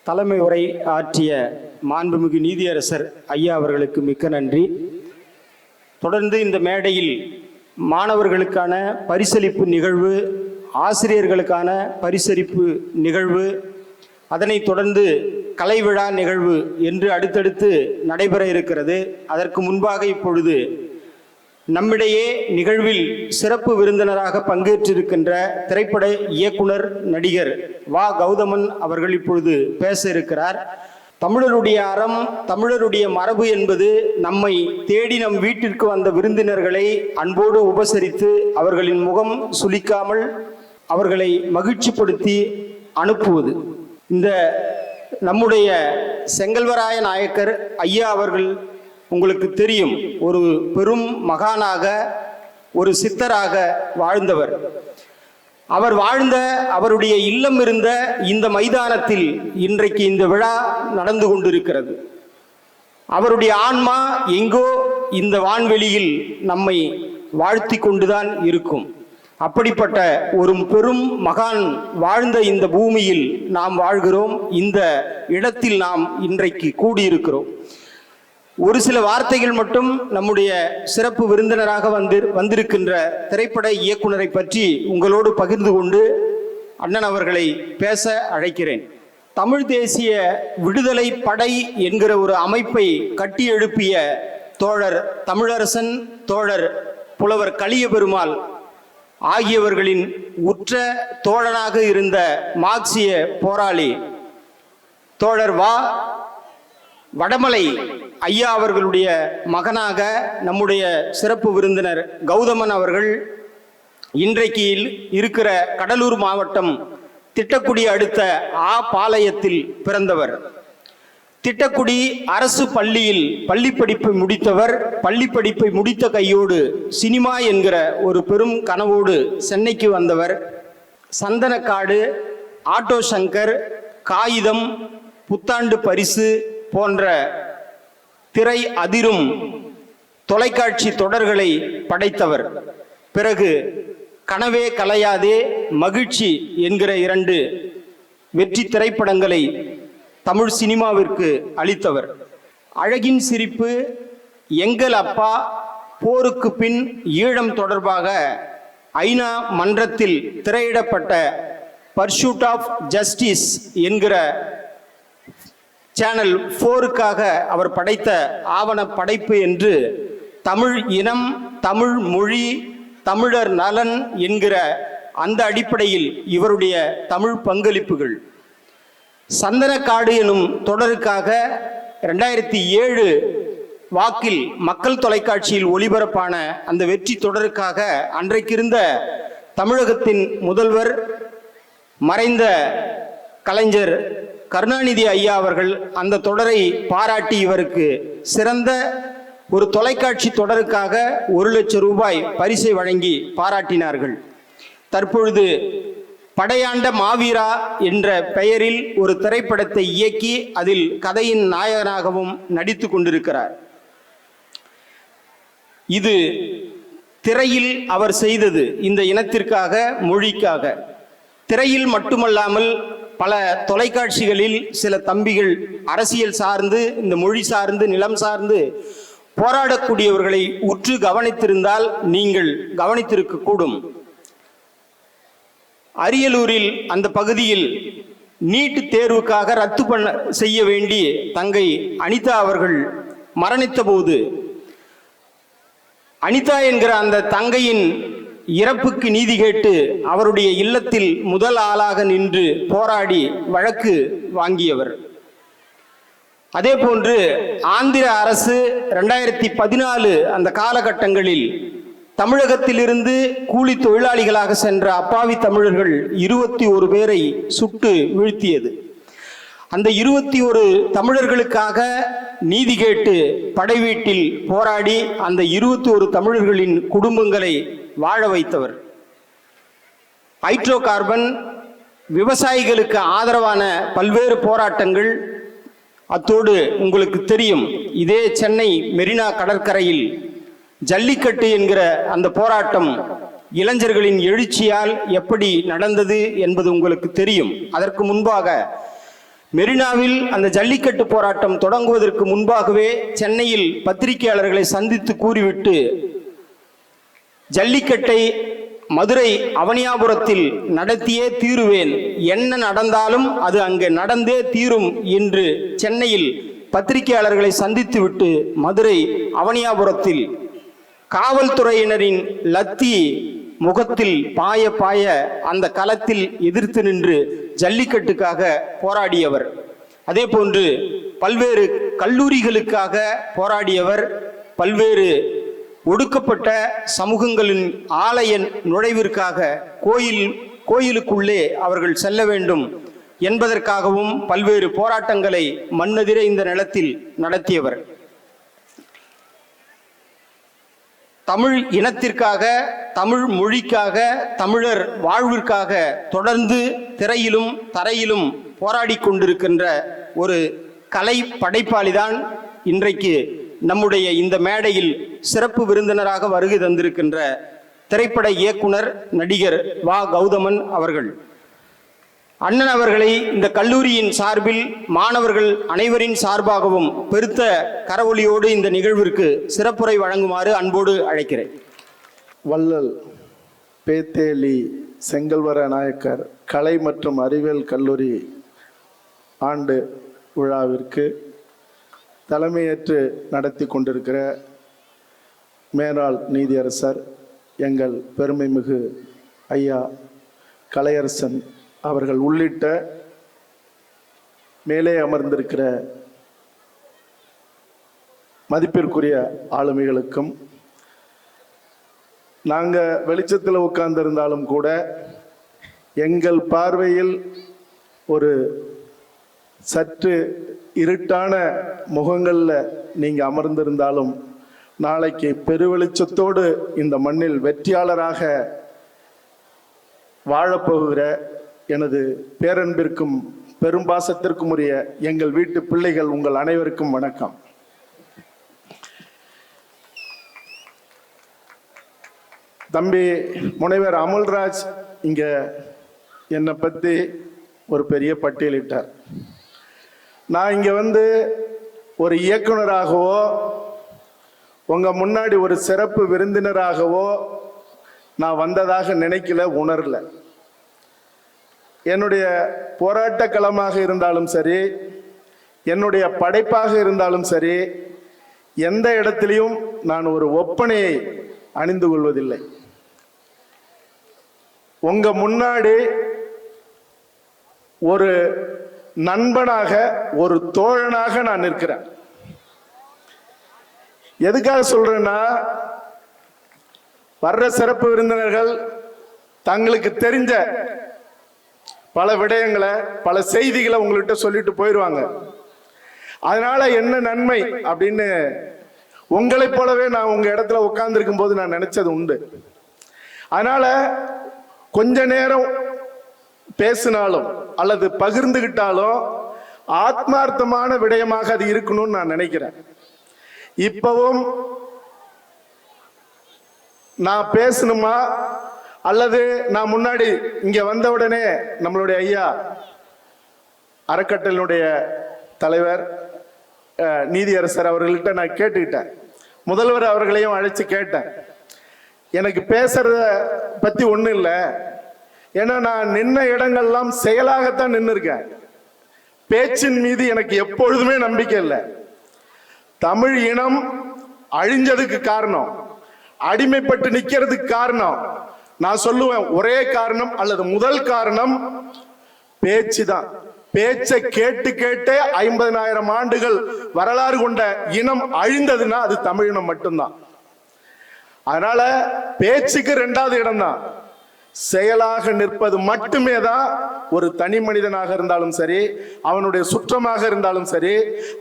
தலைமை உரை ஆற்றிய மாண்புமிகு நீதியரசர் ஐயா அவர்களுக்கு மிக்க நன்றி. தொடர்ந்து இந்த மேடையில் மாணவர்களுக்கான பரிசளிப்பு நிகழ்வு, ஆசிரியர்களுக்கான பரிசளிப்பு நிகழ்வு, அதனைத் தொடர்ந்து கலை விழா நிகழ்வு என்று அடுத்தடுத்து நடைபெற இருக்கிறது. அதற்கு முன்பாக இப்பொழுது நம்மிடையே நிகழ்வில் சிறப்பு விருந்தினராக பங்கேற்றிருக்கின்ற திரைப்பட இயக்குனர் நடிகர் வா கௌதமன் அவர்கள் இப்பொழுது பேச இருக்கிறார். தமிழருடைய அறம், தமிழருடைய மரபு என்பது நம்மை தேடி நம் வீட்டிற்கு வந்த விருந்தினர்களை அன்போடு உபசரித்து அவர்களின் முகம் சுளிக்காமல் அவர்களை மகிழ்ச்சிப்படுத்தி அனுப்புவது. இந்த நம்முடைய செங்கல்வராய நாயக்கர் ஐயா அவர்கள் உங்களுக்கு தெரியும், ஒரு பெரும் மகானாக, ஒரு சித்தராக வாழ்ந்தவர். அவர் வாழ்ந்த, அவருடைய இல்லம் இருந்த இந்த மைதானத்தில் இன்றைக்கு இந்த விழா நடந்து கொண்டிருக்கிறது. அவருடைய ஆன்மா எங்கோ இந்த வான்வெளியில் நம்மை வாழ்த்தி கொண்டுதான் இருக்கும். அப்படிப்பட்ட ஒரு பெரும் மகான் வாழ்ந்த இந்த பூமியில் நாம் வாழ்கிறோம். இந்த இடத்தில் நாம் இன்றைக்கு கூடியிருக்கிறோம். ஒரு சில வார்த்தைகள் மட்டும் நம்முடைய சிறப்பு விருந்தினராக வந்திருக்கின்ற திரைப்பட இயக்குனரை பற்றி உங்களோடு பகிர்ந்து கொண்டு அண்ணன் அவர்களை பேச அழைக்கிறேன். தமிழ் தேசிய விடுதலை படை என்கிற ஒரு அமைப்பை கட்டி எழுப்பிய தோழர் தமிழரசன், தோழர் புலவர் கலியபெருமாள் ஆகியவர்களின் உற்ற தோழனாக இருந்த மார்க்சிய போராளி தோழர் வடமலை ஐயா அவர்களுடைய மகனாக நம்முடைய சிறப்பு விருந்தினர் கௌதமன் அவர்கள் இன்றைக்கு இருக்கிற கடலூர் மாவட்டம் திட்டக்குடி அடுத்த பாளையத்தில் பிறந்தவர். திட்டக்குடி அரசு பள்ளியில் பள்ளிப்படிப்பை முடித்தவர். பள்ளிப்படிப்பை முடித்த கையோடு சினிமா என்கிற ஒரு பெரும் கனவோடு சென்னைக்கு வந்தவர். சந்தனக்காடு, ஆட்டோ சங்கர், காகிதம், புத்தாண்டு பரிசு போன்ற திரை அதிரும் தொலைக்காட்சி தொடர்களை படைத்தவர். பிறகு கனவே கலையாதே, மகிழ்ச்சி என்கிற 2 வெற்றி திரைப்படங்களை தமிழ் சினிமாவிற்கு அளித்தவர். அழகின் சிரிப்பு, எங்கள் அப்பா, போருக்கு பின் ஈழம் தொடர்பாக ஐநா மன்றத்தில் திரையிடப்பட்ட பர்சூட் ஆஃப் ஜஸ்டிஸ் என்கிற சேனல் 4க்காக அவர் படைத்த ஆவண படைப்பு என்று தமிழ் இனம், தமிழ் மொழி, தமிழர் நலன் என்கிற அந்த அடிப்படையில் இவருடைய தமிழ் பங்களிப்புகள். சந்தனக்காடு எனும் தொடருக்காக 2007 வாக்கில் மக்கள் தொலைக்காட்சியில் ஒளிபரப்பான அந்த வெற்றி தொடருக்காக அன்றைக்கிருந்த தமிழகத்தின் முதல்வர் மறைந்த கலைஞர் கருணாநிதி ஐயா அவர்கள் அந்த தொடரை பாராட்டி இவருக்கு சிறந்த ஒரு தொலைக்காட்சி தொடருக்காக 1 லட்சம் ரூபாய் பரிசை வழங்கி பாராட்டினார்கள். தற்பொழுது படையாண்ட மாவீரா என்ற பெயரில் ஒரு திரைப்படத்தை இயக்கி அதில் கதையின் நாயகனாகவும் நடித்து கொண்டிருக்கிறார். இது திரையில் அவர் செய்தது இந்த இனத்திற்காக, மொழிக்காக. திரையில் மட்டுமல்லாமல் பல தொலைக்காட்சிகளில் சில தம்பிகள் அரசியல் சார்ந்து, இந்த மொழி சார்ந்து, நிலம் சார்ந்து போராடக்கூடியவர்களை உற்று கவனித்திருந்தால் நீங்கள் கவனித்திருக்க கூடும். அரியலூரில் அந்த பகுதியில் நீட் தேர்வுக்காக ரத்து செய்ய வேண்டி தங்கை அனிதா அவர்கள் மரணித்த போது அனிதா என்கிற அந்த தங்கையின் இறப்புக்கு நீதி கேட்டு அவருடைய இல்லத்தில் முதல் ஆளாக நின்று போராடி வழக்கு வாங்கியவர். அதே போன்று ஆந்திர அரசு 2014 அந்த காலகட்டங்களில் தமிழகத்திலிருந்து கூலி தொழிலாளிகளாக சென்ற அப்பாவி தமிழர்கள் 21 பேரை சுட்டு வீழ்த்தியது. அந்த 21 தமிழர்களுக்காக நீதி கேட்டு படை வீட்டில் போராடி அந்த 21 தமிழர்களின் குடும்பங்களை வாழ வைத்தவர். ஹைட்ரோ கார்பன், விவசாயிகளுக்கு ஆதரவான பல்வேறு போராட்டங்கள். அத்தோடு உங்களுக்கு தெரியும், இதே சென்னை மெரினா கடற்கரையில் ஜல்லிக்கட்டு என்கிற அந்த போராட்டம் இளைஞர்களின் எழுச்சியால் எப்படி நடந்தது என்பது உங்களுக்கு தெரியும். அதற்கு முன்பாக மெரினாவில் அந்த ஜல்லிக்கட்டு போராட்டம் தொடங்குவதற்கு முன்பாகவே சென்னையில் பத்திரிகையாளர்களை சந்தித்து கூறிவிட்டு ஜல்லிக்கட்டை மதுரை அவனியாபுரத்தில் நடத்தியே தீருவேன், என்ன நடந்தாலும் அது அங்கே நடந்தே தீரும் என்று சென்னையில் பத்திரிகையாளர்களை சந்தித்துவிட்டு மதுரை அவனியாபுரத்தில் காவல்துறையினரின் லத்தி முகத்தில் பாய பாய அந்த களத்தில் எதிர்த்து நின்று ஜல்லிக்கட்டுக்காக போராடியவர். அதே போன்று பல்வேறு கல்லூரிகளுக்காக போராடியவர். பல்வேறு ஒடுக்கப்பட்ட சமூகங்களின் ஆலய நுழைவிற்காக கோயிலுக்குள்ளே அவர்கள் செல்ல வேண்டும் என்பதற்காகவும் பல்வேறு போராட்டங்களை மண்ணெதிர இந்த நிலத்தில் நடத்தியவர். தமிழ் இனத்திற்காக, தமிழ் மொழிக்காக, தமிழர் வாழ்விற்காக தொடர்ந்து திரையிலும் தரையிலும் போராடி கொண்டிருக்கின்ற ஒரு கலை படைப்பாளிதான் இன்றைக்கு நம்முடைய இந்த மேடையில் சிறப்பு விருந்தினராக வருகை தந்திருக்கின்ற திரைப்பட இயக்குனர் நடிகர் வா கௌதமன் அவர்கள். அண்ணன் அவர்களை இந்த கல்லூரியின் சார்பில் மாணவர்கள் அனைவரின் சார்பாகவும் பெருத்த கரவொலியோடு இந்த நிகழ்விற்கு சிறப்புரை வழங்குமாறு அன்போடு அழைக்கிறேன். வள்ளல் பேத்தேலி செங்கல்வர நாயக்கர் கலை மற்றும் அறிவியல் கல்லூரி ஆண்டு விழாவிற்கு தலைமையேற்று நடத்தி கொண்டிருக்கிற மேனாள் நீதியரசர் எங்கள் பெருமைமிகு ஐயா கலையரசன் அவர்கள் உள்ளிட்ட மேலே அமர்ந்திருக்கிற மதிப்பிற்குரிய ஆளுமைகளுக்கும், நாங்கள் வெளிச்சத்தில் உட்கார்ந்திருந்தாலும் கூட எங்கள் பார்வையில் ஒரு சற்று இருட்டான முகங்களில் நீங்கள் அமர்ந்திருந்தாலும் நாளைக்கு பெருவெளிச்சத்தோடு இந்த மண்ணில் வெற்றியாளராக வாழப்போகிற எனது பேரன்பிற்கும் பெரும்பாசத்திற்கும் உரிய எங்கள் வீட்டு பிள்ளைகள் உங்கள் அனைவருக்கும் வணக்கம். தம்பி முனைவர் அமுல்ராஜ் இங்க என்னை பற்றி ஒரு பெரிய பட்டியலிட்டார். நான் இங்க வந்து ஒரு இயக்குனராகவோ உங்க முன்னாடி ஒரு சிறப்பு விருந்தினராகவோ நான் வந்ததாக நினைக்கல, உணரல. என்னுடைய போராட்ட களமாக இருந்தாலும் சரி, என்னுடைய படைப்பாக இருந்தாலும் சரி, எந்த இடத்திலையும் நான் ஒரு ஒப்பனையை அணிந்து கொள்வதில்லை. உங்க முன்னாடி ஒரு நண்பனாக, ஒரு தோழனாக நான் நிற்கிறேன். எதுக்காக சொல்றேன்னா, வர்ற சிறப்பு விருந்தினர்கள் தங்களுக்கு தெரிஞ்ச பல விடயங்களை, பல செய்திகளை உங்கள்கிட்ட சொல்லிட்டு போயிடுவாங்க. அதனால என்ன நன்மை அப்படின்னு உங்களைப் போலவே நான் உங்க இடத்துல உட்கார்ந்துருக்கும் போது நான் நினைச்சது உண்டு. அதனால கொஞ்ச நேரம் பேசினாலும் அல்லது பகிர்ந்துகிட்டாலும் ஆத்மார்த்தமான விடயமாக அது இருக்கணும்னு நான் நினைக்கிறேன். இப்பவும் நான் பேசணுமா அல்லது நான் முன்னாடி இங்க வந்த உடனே நம்மளுடைய ஐயா அறக்கட்டளையினுடைய தலைவர் நீதியரசர் அவர்கள்ட்ட நான் கேட்டுக்கிட்டேன். முதல்வர் அவர்களையும் அழைச்சு கேட்டேன். எனக்கு பேசுறத பத்தி ஒண்ணும் இல்லை, ஏன்னா நான் நின்ன இடங்கள்லாம் செயலாகத்தான் நின்று இருக்கேன். பேச்சின் மீது எனக்கு எப்பொழுதுமே நம்பிக்கை இல்லை. தமிழ் இனம் அழிஞ்சதுக்கு காரணம், அடிமைப்பட்டு நிக்கிறதுக்கு காரணம், நான் சொல்லுவேன் ஒரே காரணம் அல்லது முதல் காரணம் பேச்சு தான். பேச்சை கேட்டு கேட்டே 50,000 ஆண்டுகள் வரலாறு கொண்ட இனம் அழிந்ததுன்னா அது தமிழ் இனம் மட்டும்தான். அதனால பேச்சுக்கு 2வது இடம் தான். செயலாக நிற்பது மட்டுமே தான் ஒரு தனி மனிதனாக இருந்தாலும் சரி, அவனுடைய சுற்றமாக இருந்தாலும் சரி,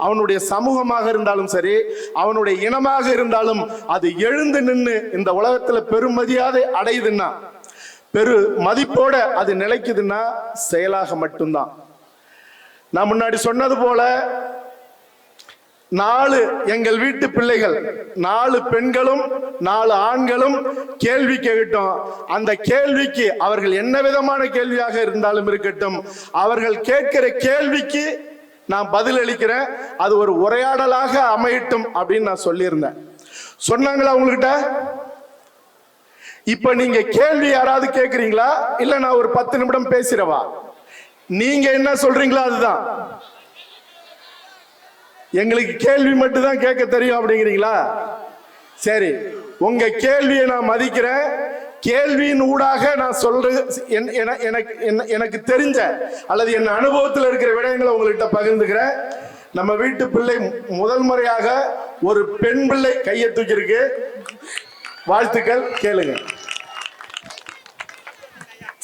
அவனுடைய சமூகமாக இருந்தாலும் சரி, அவனுடைய இனமாக இருந்தாலும் அது எழுந்து நின்று இந்த உலகத்துல பெருமதியாதை அடையுதுன்னா, பெரு மதிப்போட அது நிலைக்குதுன்னா செயலாக மட்டும்தான். நான் முன்னாடி சொன்னது போல 4 எங்கள் வீட்டு பிள்ளைகள், 4 பெண்களும் 4 ஆண்களும் கேள்வி கேட்கட்டும். அந்த கேள்விக்கு அவர்கள் என்ன விதமான கேள்வியாக இருந்தாலும் இருக்கட்டும், அவர்கள் கேட்கிற கேள்விக்கு நான் பதில் அளிக்கிறேன், அது ஒரு உரையாடலாக அமையட்டும் அப்படின்னு நான் சொல்லியிருந்தேன். சொன்னாங்களா உங்ககிட்ட? இப்ப நீங்க கேள்வி யாராவது கேக்குறீங்களா, இல்ல நான் ஒரு 10 நிமிடம் பேசிடவா? நீங்க என்ன சொல்றீங்களோ அதுதான். எங்களுக்கு கேள்வி மட்டும் தான் கேட்க தெரியும் அப்படிங்கிறீங்களா? சரி, உங்க கேள்வியை நான் மதிக்கிறேன். கேள்வியின் ஊடாக நான் சொல்றது எனக்கு தெரிஞ்ச அல்லது என் அனுபவத்தில் இருக்கிற விடயங்களை உங்கள்கிட்ட பகிர்ந்துக்கிறேன். நம்ம வீட்டு பிள்ளை முதல் முறையாக ஒரு பெண் பிள்ளை கையை தூக்கியிருக்கு. வாழ்த்துக்கள், கேளுங்க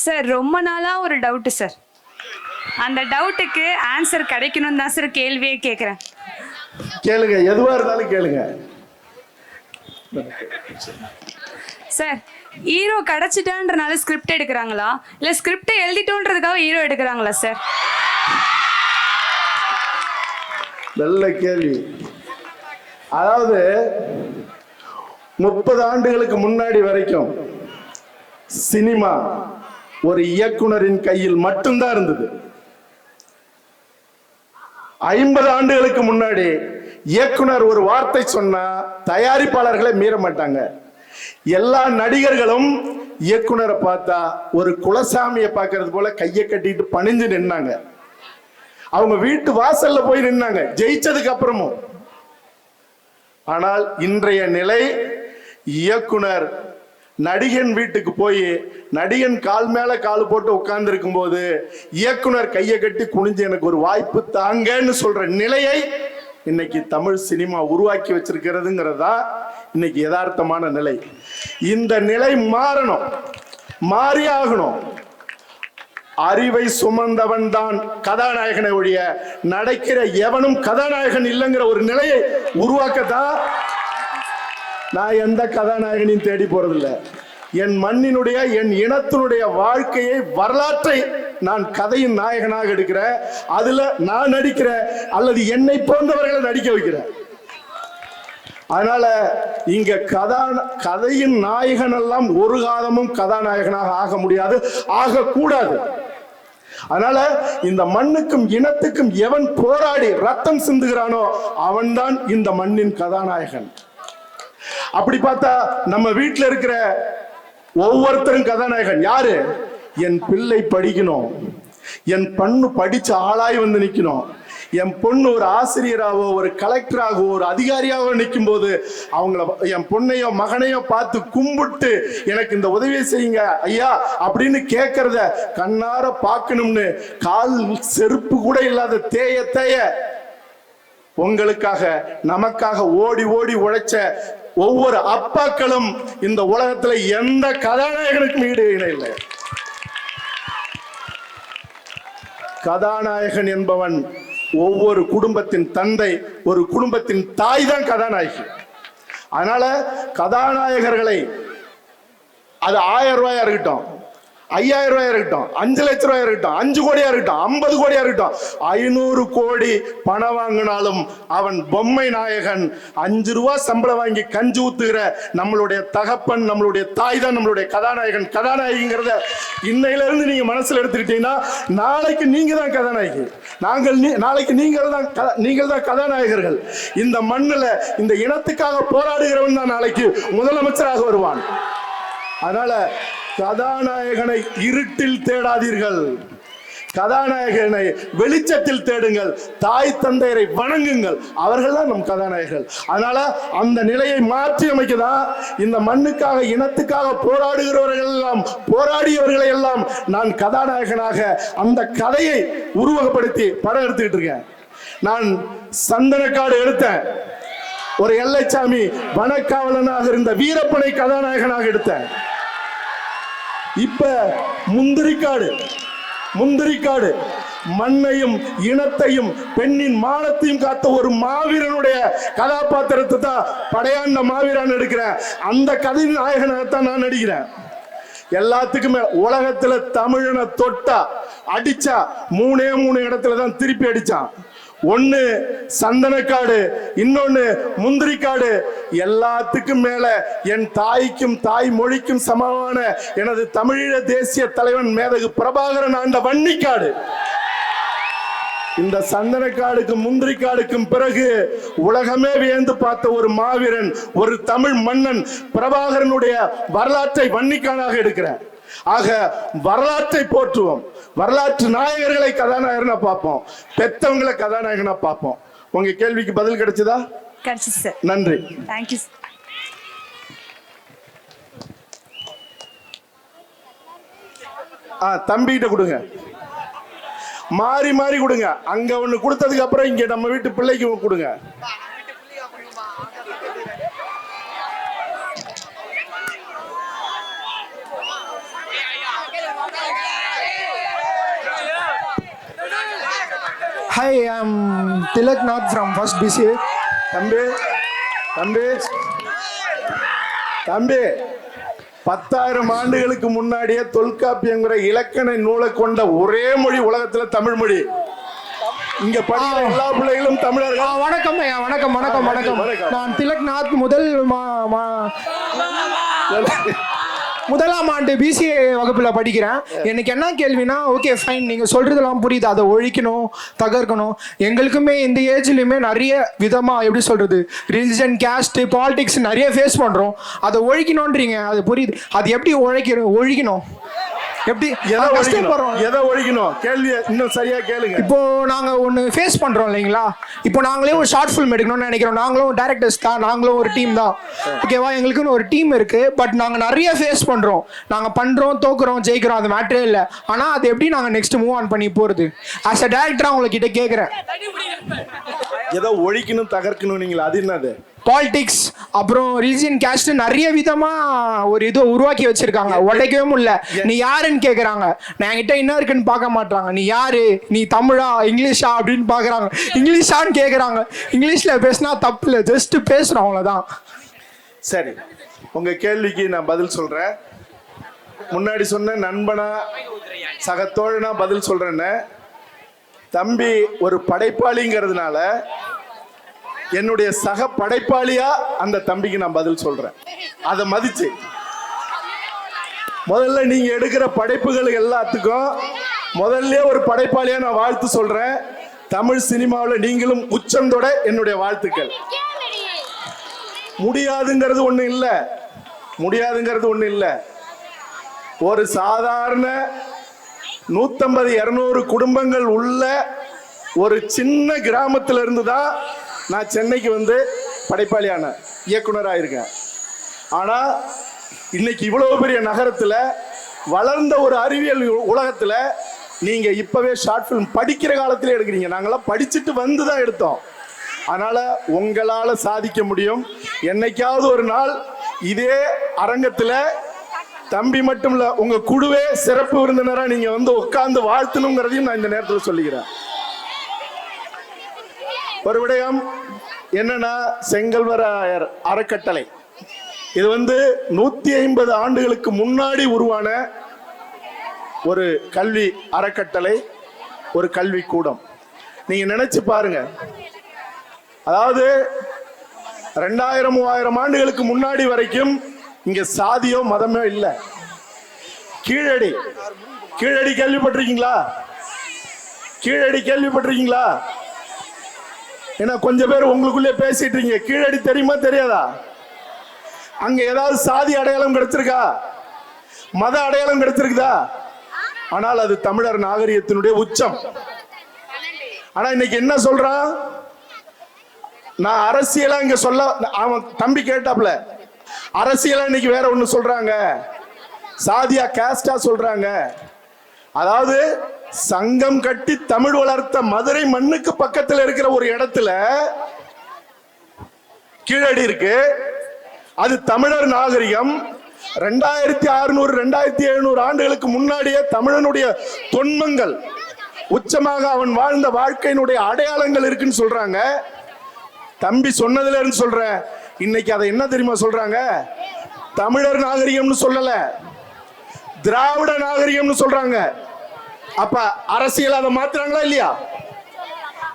சார். ரொம்ப நாளா ஒரு டவுட் சார். அந்த டவுட்டுக்கு ஆன்சர் கிடைக்கணும் தான் சார் கேள்வியே கேட்குறேன். கேளுங்க, எதுவா இருந்தாலும் கேளுங்க சார். ஹீரோ கிடைச்சிட்டான்றனால ஸ்கிரிப்ட் எடுக்கிறாங்களா, இல்ல ஸ்கிரிப்டை எழுதிட்டோன்றதுக்காக ஹீரோ எடுக்கிறாங்களா சார்? நல்ல கேள்வி. அதாவது 30 ஆண்டுகளுக்கு முன்னாடி வரைக்கும் சினிமா ஒரு இயக்குனரின் கையில் மட்டும்தான் இருந்தது. 50 ஆண்டுகளுக்கு முன்னாடி இயக்குனர் ஒரு வார்த்தை சொன்னா தயாரிப்பாளர்களை மீற மாட்டாங்க. எல்லா நடிகர்களும் இயக்குனரை பார்த்தா ஒரு குலசாமியை பார்க்கறது போல கையை கட்டிட்டு பணிஞ்சு நின்னாங்க. அவங்க வீட்டு வாசல்ல போய் நின்னாங்க ஜெயிச்சதுக்கு அப்புறமும். ஆனால் இன்றைய நிலை, இயக்குனர் நடிகன் வீட்டுக்கு போய் நடிகன் கால் மேல கால் போட்டு உட்கார்ந்து இருக்கும் போது இயக்குனர் கையை கட்டி குனிஞ்சு எனக்கு ஒரு வாய்ப்பு தாங்கன்னு சொல்ற நிலையை இன்னைக்கு தமிழ் சினிமா உருவாக்கி வச்சிருக்கிறதுங்கிறதா இன்னைக்கு யதார்த்தமான நிலை. இந்த நிலை மாறணும், மாறி ஆகணும். அறிவை சுமந்தவன் தான் கதாநாயகனை ஒழிய நடக்கிற எவனும் கதாநாயகன் இல்லைங்கிற ஒரு நிலையை உருவாக்கத்தான் நான் எந்த கதாநாயகனையும் தேடி போறதில்லை. என் மண்ணினுடைய, என் இனத்தினுடைய வாழ்க்கையை, வரலாற்றை நான் கதையின் நாயகனாக எடுக்கிறேன். அதுல நான் நடிக்கிறேன் அல்லது என்னை போன்றவர்களை நடிக்க வைக்கிறேன். அதனால இங்க கதையின் நாயகன் எல்லாம் ஒரு காலமும் கதாநாயகனாக ஆக முடியாது, ஆகக்கூடாது. அதனால இந்த மண்ணுக்கும் இனத்துக்கும் எவன் போராடி ரத்தம் சிந்துகிறானோ அவன்தான் இந்த மண்ணின் கதாநாயகன். அப்படி பார்த்தா நம்ம வீட்டில் இருக்கிற ஒவ்வொருத்தரும் கதாநாயகன். யாரு? என் பிள்ளை படிக்கணும், என் பொண்ணு படிச்ச ஆளாய் வந்து நிக்கணும், என் பொண்ணு ஒரு ஆசிரியராகவோ ஒரு கலெக்டராகவோ ஒரு அதிகாரியாகவோ நிற்கும் போது அவங்கள, என் பொண்ணையோ மகனையோ பார்த்து கும்பிட்டு எனக்கு இந்த உதவியை செய்யுங்க ஐயா அப்படின்னு கேட்கறத கண்ணார பார்க்கணும்னு கால் செருப்பு கூட இல்லாத தேய தேய உங்களுக்காக நமக்காக ஓடி ஓடி உழைச்ச ஒவ்வொரு அப்பாக்களும் இந்த உலகத்துல எந்த கதாநாயகனுக்கும் ஈடு இல்லை. கதாநாயகன் என்பவன் ஒவ்வொரு குடும்பத்தின் தந்தை, ஒரு குடும்பத்தின் தாய் தான் கதாநாயகி. அதனால கதாநாயகர்களை, அது 1000 ரூபாயா இருக்கட்டும், 5000 ரூபாயா இருக்கட்டும், 5 லட்சம் ரூபாயா இருக்கட்டும், 5 கோடியா இருக்கட்டும், 50 கோடியா இருக்கட்டும், 500 கோடி பணம் வாங்கினாலும் அவன் பொம்மை நாயகன். 5 ரூபா சம்பளம் வாங்கி கஞ்சி ஊத்துகிற நம்மளுடைய தகப்பன், நம்மளுடைய தாய் தான் நம்மளுடைய கதாநாயகன், கதாநாயகிங்கிறத இன்னையில இருந்து நீங்க மனசுல எடுத்துக்கிட்டீங்கன்னா நாளைக்கு நீங்க தான் கதாநாயகி. நாளைக்கு நீங்கள் தான் கதாநாயகர்கள். இந்த மண்ணுல இந்த இனத்துக்காக போராடுகிறவன் தான் நாளைக்கு முதலமைச்சராக வருவான். அதனால கதாநாயகனை இருட்டில் தேடாதீர்கள், கதாநாயகனை வெளிச்சத்தில் தேடுங்கள். தாய் தந்தையரை வணங்குங்கள், அவர்கள் தான் நம் கதாநாயகர்கள். அதனால அந்த நிலையை மாற்றி அமைக்கதான் இந்த மண்ணுக்காக, இனத்துக்காக போராடுகிறவர்கள் எல்லாம், போராடியவர்களை எல்லாம் நான் கதாநாயகனாக அந்த கதையை உருவகப்படுத்தி படம் எடுத்துக்கிட்டு இருக்கேன். நான் சந்தனக்காடு எடுத்தேன், ஒரு எல்லைச்சாமி வனக்காவலனாக இருந்த வீரப்பனை கதாநாயகனாக எடுத்தேன். இப்ப முந்திரிக்காடு மண்ணையும் இனத்தையும் பெண்ணின் மானத்தையும் காத்த ஒரு மாவீரனுடைய கதாபாத்திரத்தை தான் படையாண்ட மாவீரன் எடுக்கிறேன். அந்த கதை நாயகனாகத்தான் நான் நடிக்கிறேன். எல்லாத்துக்குமே உலகத்துல தமிழனை தொட்டா அடிச்சா 3 இடத்துல தான் திருப்பி அடிச்சான். ஒன்னு சந்தனக்காடு, இன்னொன்னு முந்திரிக்காடு. எல்லாத்துக்கும் மேல என் தாய்க்கும் தாய் மொழிக்கும் சமமான எனது தமிழீழ தேசிய தலைவன் மேதகு பிரபாகரன் ஆண்ட வன்னிக்காடு. இந்த சந்தனக்காடுக்கும் முந்திரி காடுக்கும் பிறகு உலகமே வியந்து பார்த்த ஒரு மாவீரன், ஒரு தமிழ் மன்னன் பிரபாகரனுடைய வரலாற்றை வன்னிக்கானாக எடுக்கிறார். ஆக வரலாற்றை போற்றுவோம், வரலாற்று நாயகர்களை கதாநாயகனா பார்ப்போம், பெத்தவங்களை கதாநாயகனா பார்ப்போம். உங்க கேள்விக்கு பதில் கிடைச்சதா? கிடைச்சிச்சு சார். நன்றி. Thank you sir. தம்பிகிட்ட கொடுங்க, மாறி மாறி கொடுங்க. அங்க ஒண்ணு கொடுத்ததுக்கு அப்புறம் இங்க நம்ம வீட்டு பிள்ளைக்கு கொடுங்க. Hi, I'm Tilak Nath from First BCA. தம்பி தம்பி தம்பி 10,000 ஆண்டுகளுக்கு முன்னாடியே தொல்காப்பியங்கிற இலக்கண நூலை கொண்ட ஒரே மொழி உலகத்துல தமிழ் மொழி. இங்க படிக்கிற எல்லா பிள்ளைகளும் தமிழர்கள். வணக்கம் ஐயா, வணக்கம் வணக்கம் வணக்கம். நான் திலக் நாத், முதலாம் ஆண்டு பிசிஏ வகுப்புல படிக்கிறேன். எனக்கு என்ன கேள்வினா, ஓகே ஃபைன், நீங்க சொல்றதெல்லாம் புரியுது, அதை ஒழிக்கணும், தகர்க்கணும். எங்களுக்குமே இந்த ஏஜ்லயுமே நிறைய விதமா, எப்படி சொல்றது, ரிலிஜன், கேஸ்ட், பாலிடிக்ஸ் நிறைய ஃபேஸ் பண்றோம். அதை ஒழிக்கணும்ன்றீங்க, அது புரியுது. அது எப்படி ஒழிக்கணும்? எப்படி கஷ்டப்படுறோம்? எதை ஒழிக்கணும்? கேள்வி இன்னும் சரியா கேளுங்க. இப்போ நாங்க ஒன்னு ஃபேஸ் பண்றோம் இல்லைங்களா? இப்போ நாங்களே ஒரு ஷார்ட் ஃபிலிம் எடுக்கணும்னு நினைக்கிறோம். நாங்களும் டைரக்டர்ஸ் தான், நாங்களும் ஒரு டீம் தான், ஓகேவா? எங்களுக்குன்னு ஒரு டீம் இருக்கு. பட் நாங்க நிறைய ஃபேஸ் பண்றோம். நாங்க பண்றோம், தோக்குறோம், ஜெயிக்கிறோம், அது மேட்டரே இல்லை. ஆனா அது எப்படி நாங்க நெக்ஸ்ட் மூவ் ஆன் பண்ணி போறது? ஆஸ் அ டைரக்டரா உங்ககிட்ட கேட்கிறேன், எதை ஒழிக்கணும், தகர்க்கணும், நீங்களா? அது என்னது? பாலிடிக்ஸ், அப்புறம் ரிலிஜியன், கேஸ்ட் நிறைய விதமா ஒரு இது உருவாக்கி வச்சிருக்காங்க. உடைக்கவே முடியல. நீ யாருன்னு கேக்குறாங்க, நான் என்கிட்ட என்ன இருக்குன்னு பார்க்க மாட்டாங்க. நீ யாரு, நீ தமிழா இங்கிலீஷா அப்படின்னு பாக்குறாங்க. இங்கிலீஷான்னு கேக்குறாங்க. இங்கிலீஷ்ல பேசினா தப்பு இல்லை, ஜஸ்ட் பேசுறோம், அவ்வளவுதான். சரி, உங்க கேள்விக்கு நான் பதில் சொல்றேன். முன்னாடி சொன்ன நண்பனா சக தோழனா பதில் சொல்றேன்னு. தம்பி ஒரு படைப்பாளிங்கிறதுனால என்னுடைய சக படைப்பாளியா அந்த தம்பிக்கு நான் பதில் சொல்றேன். அதை மதிச்சு முதல்ல நீங்க எடுக்கிற படைப்புகள் எல்லாத்துக்கும் முதல்ல ஒரு படைப்பாளியா நான் வாழ்த்து சொல்றேன். தமிழ் சினிமாவில் நீங்களும் உச்சந்தோட என்னுடைய வாழ்த்துக்கள். முடியாதுங்கிறது ஒண்ணு இல்ல, முடியாதுங்கிறது ஒண்ணு இல்ல. ஒரு சாதாரண 150-200 குடும்பங்கள் உள்ள ஒரு சின்ன கிராமத்துல இருந்து தான் நான் சென்னைக்கு வந்து படைப்பாளியான இயக்குனராக இருக்கேன். ஆனா இன்னைக்கு இவ்வளவு பெரிய நகரத்துல வளர்ந்த ஒரு அறிவியல் உலகத்துல நீங்க இப்பவே ஷார்ட் பிலிம் படிக்கிற காலத்துல எடுக்கிறீங்க. நாங்களாம் படிச்சுட்டு வந்து தான் எடுத்தோம். அதனால உங்களால சாதிக்க முடியும். என்னைக்காவது ஒரு நாள் இதே அரங்கத்துல தம்பி மட்டும் இல்ல, உங்க குழுவே சிறப்பு விருந்தினரா நீங்க வந்து உட்கார்ந்து வாழ்த்தணுங்கிறதையும் நான் இந்த நேரத்தில் சொல்லிக்கிறேன். ஒரு விடயம் என்னன்னா, செங்கல்வராயர் அறக்கட்டளை இது வந்து 150 ஆண்டுகளுக்கு முன்னாடி உருவான ஒரு கல்வி அறக்கட்டளை, ஒரு கல்வி கூடம். நீங்க நினைச்சு பாருங்க, அதாவது 2000-3000 ஆண்டுகளுக்கு முன்னாடி வரைக்கும் இங்க சாதியோ மதமோ இல்லை. கீழடி கேள்விப்பட்டிருக்கீங்களா? கீழடி கேள்விப்பட்டிருக்கீங்களா? ஏன்னா கொஞ்சம் பேர் உங்களுக்குள்ளே பேசிட்டு இருக்கீங்க. கீழடி தெரியுமா தெரியாதா? அங்க ஏதாவது சாதி அடையாளம் கிடைச்சிருக்கா? மத அடையாளம் கிடைச்சிருக்குதா? ஆனால் அது தமிழர் நாகரிகத்தினுடைய உச்சம். ஆனா இன்னைக்கு என்ன சொல்றான்? நான் அரசியலா இங்க சொல்ல, அவன் தம்பி கேட்டாப்ல, அரசியலா இன்னைக்கு வேற ஒண்ணு சொல்றாங்க, சாதியா கேஸ்டா சொல்றாங்க. அதாவது சங்கம் கட்டி தமிழ் வளர்த்த மதுரை மண்ணுக்கு பக்கத்துல இருக்கிற ஒரு இடத்துல கீழடி இருக்கு. அது தமிழர் நாகரிகம். 2600-2700 ஆண்டுகளுக்கு முன்னாடியே தமிழனுடைய தொன்மங்கள், உச்சமாக அவன் வாழ்ந்த வாழ்க்கையினுடைய அடையாளங்கள் இருக்குன்னு சொல்றாங்க. தம்பி சொன்னதுல இருந்து சொல்றேன், இன்னைக்கு அதை என்ன தெரியுமா சொல்றாங்க? தமிழர் நாகரிகம்னு சொல்லல, திராவிட நாகரிகம்னு சொல்றாங்க. அப்ப அரசியல் அதை மாத்துறாங்களா இல்லையா?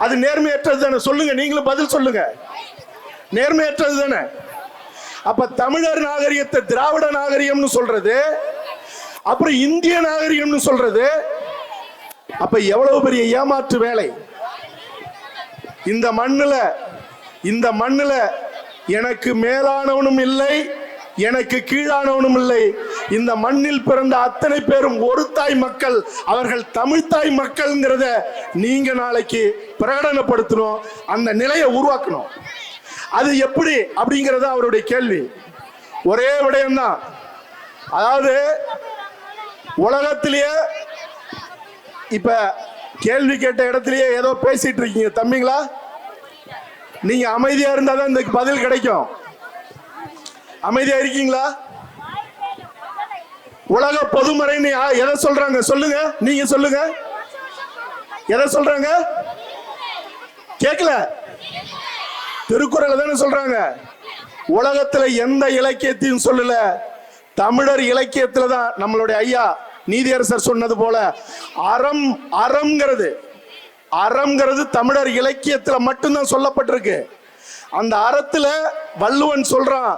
அது நேர்மையற்றது தானே? சொல்லுங்க, நீங்களும் பதில் சொல்லுங்க. நேர்மையற்றது தானே? அப்ப தமிழர் நாகரிகத்தை திராவிட நாகரிகம்னு சொல்றது, அப்புறம் இந்திய நாகரிகம்னு சொல்றது, அப்ப எவ்வளவு பெரிய ஏமாற்று வேலை. இந்த மண்ணுல எனக்கு மேலானவனும் இல்லை, எனக்கு கீழானவனும் இல்லை. இந்த மண்ணில் பிறந்த அத்தனை பேரும் ஒரு தாய் மக்கள், அவர்கள் தமிழ் தாய் மக்கள்ங்கிறத நீங்க நாளைக்கு பிரகடனப்படுத்தணும், அந்த நிலையை உருவாக்கணும். அது எப்படி அப்படிங்கறத அவருடைய கேள்வி. ஒரே விடயம்தான், அதாவது உலகத்திலேயே இப்ப கேள்வி கேட்ட இடத்திலேயே ஏதோ பேசிட்டு இருக்கீங்க தம்பிங்களா. நீங்க அமைதியா இருந்தாதான் இந்த பதில் கிடைக்கும். அமைதியா இருக்கீங்களா? உலக பொதுமறைன்னு எதை சொல்றாங்க சொல்லுங்க, நீங்க சொல்லுங்க. எதை சொல்றாங்க? கேட்கல. திருக்குறள் தானே சொல்றாங்க. உலகத்துல எந்த இலக்கியத்தையும் சொல்லல, தமிழர் இலக்கியத்துல தான் நம்மளுடைய ஐயா நீதியரசர் சொன்னது போல அறம்ங்கிறது தமிழர் இலக்கியத்துல மட்டும்தான் சொல்லப்பட்டிருக்கு. அந்த அறத்துல வள்ளுவன் சொல்றான்,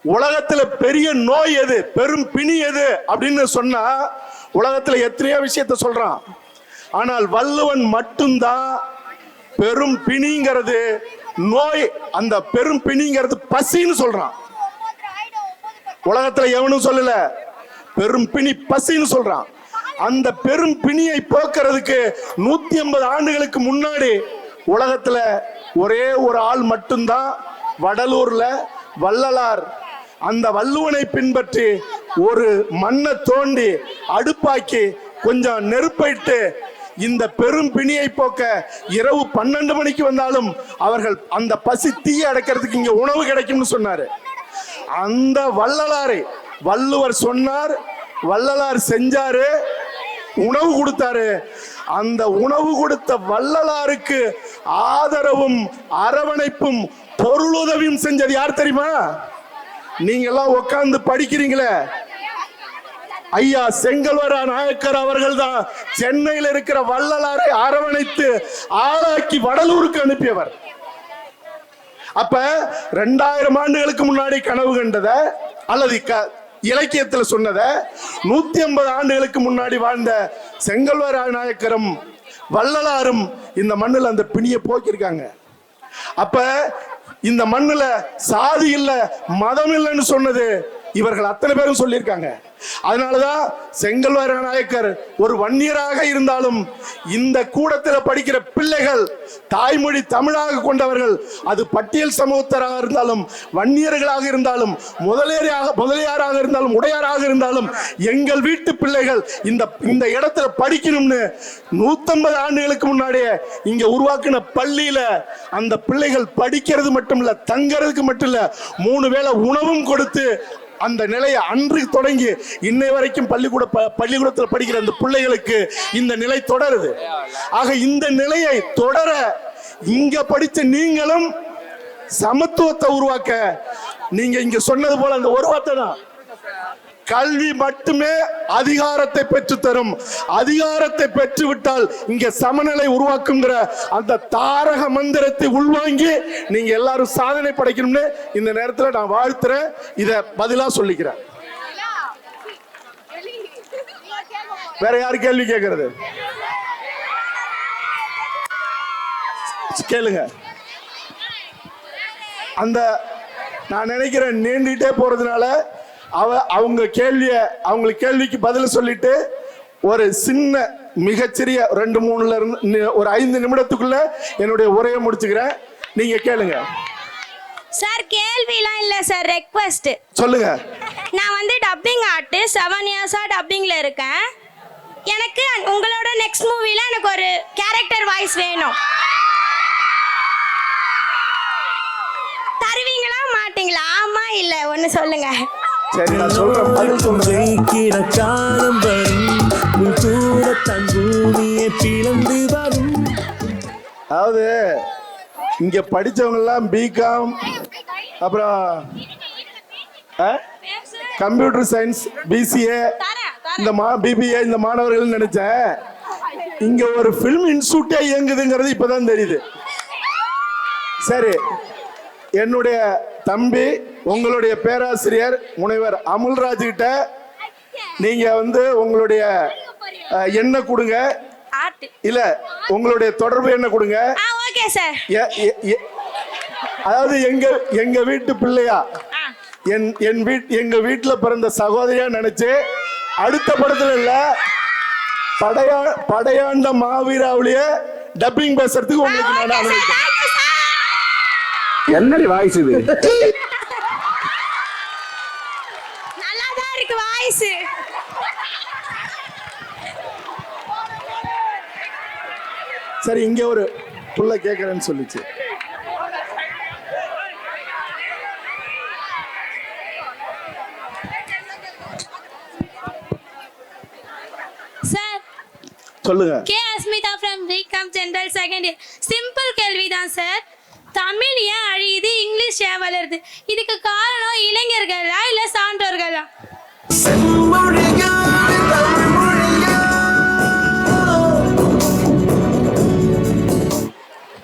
உலகத்துல பெரிய நோய் எது, பெரும் பிணி எது அப்படின்னு சொன்னா உலகத்துல எத்தனையோ விஷயத்த சொல்றான். ஆனால் வள்ளுவன் மட்டும்தான் பெரும் பிணிங்கிறது நோய், அந்த பெரும் பிணிங்கிறது பசின்னு சொல்றான். உலகத்துல எவனும் சொல்லல, பெரும் பிணி பசின்னு சொல்றான். அந்த பெரும் பிணியை போக்குறதுக்கு 150 ஆண்டுகளுக்கு முன்னாடி உலகத்துல ஒரே ஒரு ஆள் மட்டும்தான், வடலூர்ல வள்ளலார். அந்த வள்ளுவனை பின்பற்றி ஒரு மண்ணை தோண்டி அடுப்பாக்கி கொஞ்சம் நெருப்பிட்டு இந்த பெரும் பிணியை போக்க இரவு 12 மணிக்கு வந்தாலும் அவர்கள் அந்த பசி தீய அடக்கிறதுக்கு இங்க உணவு கிடைக்கும்னு சொன்னாரு. அந்த வள்ளலாரை வள்ளுவர் சொன்னார், வள்ளலார் செஞ்சாரு, உணவு கொடுத்தாரு. அந்த உணவு கொடுத்த வள்ளலாருக்கு ஆதரவும் அரவணைப்பும் பொருளுதவியும் செஞ்சது யார் தெரியுமா? நீங்க எல்லாம் உட்கார்ந்து படிக்கிறீங்களே, ஐயா செங்கல்வரா நாயக்கர் அவர்கள் தான் சென்னையில் இருக்கிற வள்ளலாரை அரவணைத்து ஆளாக்கி வடலூருக்கு அனுப்பியவர். அப்ப 2000 ஆண்டுகளுக்கு முன்னாடி கனவு கண்டத அல்லது இலக்கியத்துல சொன்னத 150 ஆண்டுகளுக்கு முன்னாடி வாழ்ந்த செங்கல்வரா நாயக்கரும் வள்ளலாரும் இந்த மண்ணுல அந்த பிணியை போக்கியிருக்காங்க. அப்ப இந்த மண்ணுல சாதி இல்ல மதம் இல்லைன்னு சொன்னது இவர்கள் அத்தனை பேரும் சொல்லியிருக்காங்க. அதனாலதான் செங்கல்வரா நாயக்கர் ஒரு வன்னியராக இருந்தாலும் இந்த கூடத்தில் படிக்கிற பிள்ளைகள் தாய்மொழி தமிழாக கொண்டவர்கள், அது பட்டியல் சமூகத்தராக இருந்தாலும் வன்னியர்களாக இருந்தாலும் முதலியாராக இருந்தாலும் உடையாராக இருந்தாலும் எங்கள் வீட்டு பிள்ளைகள் இந்த இடத்துல படிக்கணும்னு 150 ஆண்டுகளுக்கு முன்னாடியே இங்க உருவாக்கின பள்ளியில அந்த பிள்ளைகள் படிக்கிறது மட்டும் இல்ல, தங்கறதுக்கு மட்டும் இல்ல, 3 வேளை உணவும் கொடுத்து அந்த நிலையை அன்று தொடங்கி இன்னை வரைக்கும் பள்ளிக்கூடத்தில் படிக்கிற அந்த பிள்ளைகளுக்கு இந்த நிலை தொடருது. ஆக இந்த நிலையை தொடர இங்க படிச்ச நீங்களும் சமத்துவத்தை உருவாக்க நீங்க இங்க சொன்னது போல அந்த ஒரு வார்த்தை தான், கல்வி மட்டுமே அதிகாரத்தை பெற்று தரும், அதிகாரத்தை பெற்றுவிட்டால் இங்க சமநிலை உருவாக்குங்கிற அந்த தாரக மந்திரத்தை உள்வாங்கி நீங்க எல்லாரும் சாதனை படைக்கணும்னு இந்த நேரத்தில் நான் வாழ்த்துறேன். இத பதிலா சொல்லிக்கிறேன். வேற யாரு கேள்வி கேட்கறது? கேளுங்க. அந்த நான் நினைக்கிறேன் நீண்டிட்டே போறதுனால அவங்களுக்கு கேள்விக்கு பதில் சொல்லிட்டு ஒரு சின்ன மிகச்சிறிய 2-3 இருந்து ஒரு 5 நிமிடத்துக்குள்ள என்னுடைய உரையை முடிச்சுக்கிறேன். நீங்க கேளுங்க. சார் கேள்விலாம் இல்ல சார், ரெக்வெஸ்ட் சொல்லுங்க. நான் வந்து டப்பிங் ஆர்டிஸ்ட் 7 இயர்ஸா டப்பிங்ல இருக்கேன். எனக்கு உங்களோட நெக்ஸ்ட் மூவில எனக்கு ஒரு கேரக்டர் வாய்ஸ் வேணும். தருவீங்களா மாட்டீங்களா? ஆமா இல்ல ஒன்னு சொல்லுங்க. சரி நான் சொல்றேன், பதில் சொல்றேன். அதாவது இங்க படிச்சவங்க எல்லாம் பிகாம் அப்புறம் கம்ப்யூட்டர் சயின்ஸ் பிசிஏ இந்த பிபிஏ இந்த மாணவர்கள் நினைச்சேன். இங்க ஒரு பிலிம் இன்ஸ்டிடியூட்டே இயங்குதுங்கிறது இப்பதான் தெரியுது. சரி, என்னுடைய தம்பி உங்களுடைய பேராசிரியர் முனைவர் அமுல்ராஜ் கிட்ட நீங்க வந்து உங்களுடைய எண்ணை கொடுங்க, இல்ல உங்களுடைய தொடர்பு எண்ணை கொடுங்க. Okay sir. அதாவது எங்க வீட்டு பிள்ளையா எங்க வீட்டுல பிறந்த சகோதரியா நினைச்சு அடுத்த படத்துல இல்ல படையாண்ட மாவீராவிலேயே டப்பிங் பேசுறதுக்கு உங்களுக்கு நான் அனுமதிக்கிறேன். என்னடி வாய்ஸ் இது? நல்லாதான் இருக்கு வாய்ஸ். சரி, இங்க ஒரு புள்ள கேக்குறேன்னு சொல்லிச்சு. சார் சொல்லுங்க. K Asmitha from BCom general second year. சிம்பிள் கேள்விதான் சார். தமிழ் ஏன் அழியுது, இங்கிலீஷ் ஏன் வளருது? இதுக்கு காரணம் இளைஞர்களா இல்ல சான்றோர்களா?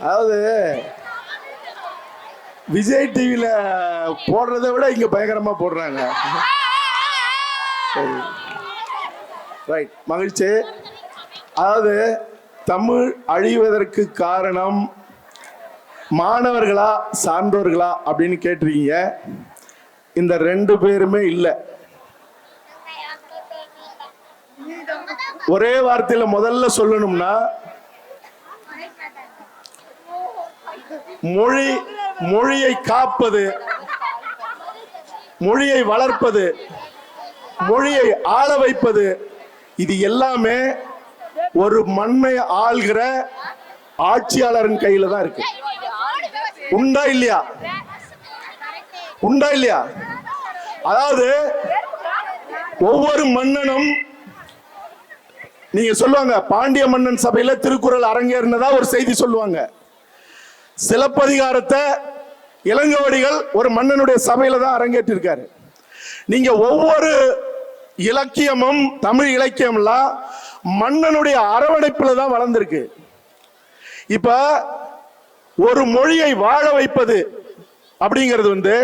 அதாவது விஜய் டிவில போடுறதை விட இங்க பயங்கரமா போடுறாங்க. சரி, ரைட், மகிழ்ச்சி. அதாவது தமிழ் அழிவதற்கு காரணம் மாணவர்களா சான்றோர்களா அப்படின்னு கேட்டிருக்கீங்க. இந்த ரெண்டு பேருமே இல்லை. ஒரே வார்த்தையில முதல்ல சொல்லணும்னா மொழியை காப்பது, மொழியை வளர்ப்பது, மொழியை ஆள வைப்பது, இது எல்லாமே ஒரு மண்ணை ஆள்கிற ஆட்சியாளரின் கையில தான் இருக்கு. உண்டா இல்லையா? உண்டா இல்லையா? அதாவது ஒவ்வொரு மன்னனும், நீங்க சொல்லுவாங்க பாண்டிய மன்னன் சபையில திருக்குறள் அரங்கேறினதா ஒரு செய்தி சொல்லுவாங்க. சிலப்பதிகாரத்தை இளங்கோவடிகள் ஒரு மன்னனுடைய சபையில தான் அரங்கேற்றிருக்காரு. நீங்க ஒவ்வொரு இலக்கியமும் தமிழ் இலக்கியம்லாம் மன்னனுடைய அரவணைப்புல தான் வளர்ந்திருக்கு. இப்ப ஒரு மொழியை வாழ வைப்பது அப்படிங்கிறது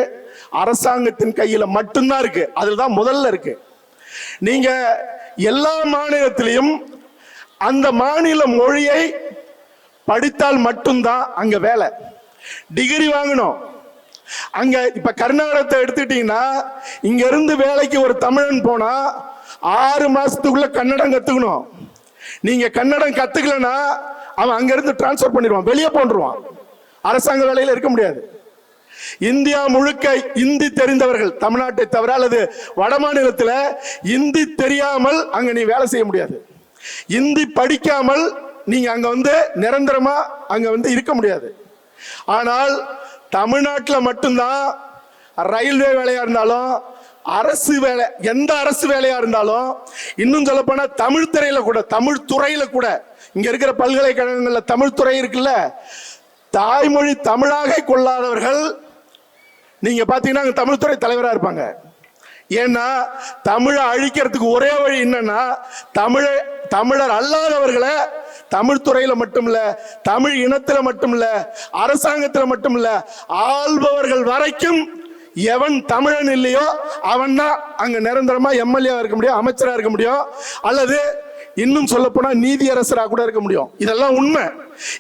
அரசாங்கத்தின் கையில மட்டும்தான் இருக்கு. அதுதான் முதல்ல இருக்கு. நீங்க எல்லா மாநிலத்திலையும் அந்த மாநில மொழியை படித்தால் மட்டும்தான் அங்க வேலை. டிகிரி வாங்கணும். அங்க இப்ப கர்நாடகத்தை எடுத்துட்டீங்கன்னா இங்க இருந்து வேலைக்கு ஒரு தமிழன் போனா 6 மாசத்துக்குள்ள கன்னடம் கத்துக்கணும். நீங்க கன்னடம் கத்துக்கலன்னா அவன் அங்க இருந்து டிரான்ஸ்பர் பண்ணிடுவான், வெளியே போன்றுவான். அரசாங்க வேலையில இருக்க முடியாது. இந்தியா முழுக்க இந்தி தெரிந்தவர்கள் தமிழ்நாட்டை தவிர அல்லது வட மாநிலத்தில் இந்தி தெரியாமல் அங்க நீ வேலை செய்ய முடியாது. இந்தி படிக்காமல் நீங்க அங்க நிரந்தரமா அங்க இருக்க முடியாது. ஆனால் தமிழ்நாட்டில் மட்டும்தான் ரயில்வே வேலையா இருந்தாலும் அரசு வேலை, எந்த அரசு வேலையா இருந்தாலும், இன்னும் சொல்ல போனா தமிழ் துறையில கூட, தமிழ் துறையில கூட இங்க இருக்கிற பல்கலைக்கழகங்கள்ல தமிழ் துறை இருக்குல்ல, தாய்மொழி தமிழாக கொள்ளாதவர்கள் நீங்க பாத்தீங்கன்னா தமிழ் துறை தலைவரா இருப்பாங்க. ஏன்னா தமிழை அழிக்கிறதுக்கு ஒரே வழி என்னன்னா தமிழர் அல்லாதவர்களை தமிழ் துறையில மட்டும் இல்ல, தமிழ் இனத்துல மட்டும் இல்ல, அரசாங்கத்துல மட்டும் இல்ல, ஆள்பவர்கள் வரைக்கும் எவன் தமிழன் இல்லையோ அவன் தான் அங்க நிரந்தரமா எம்எல்ஏ இருக்க முடியும், அமைச்சரா இருக்க முடியும், அல்லது இன்னும் சொல்ல போனா நீதியரசரா கூட இருக்க முடியும். இதெல்லாம் உண்மை.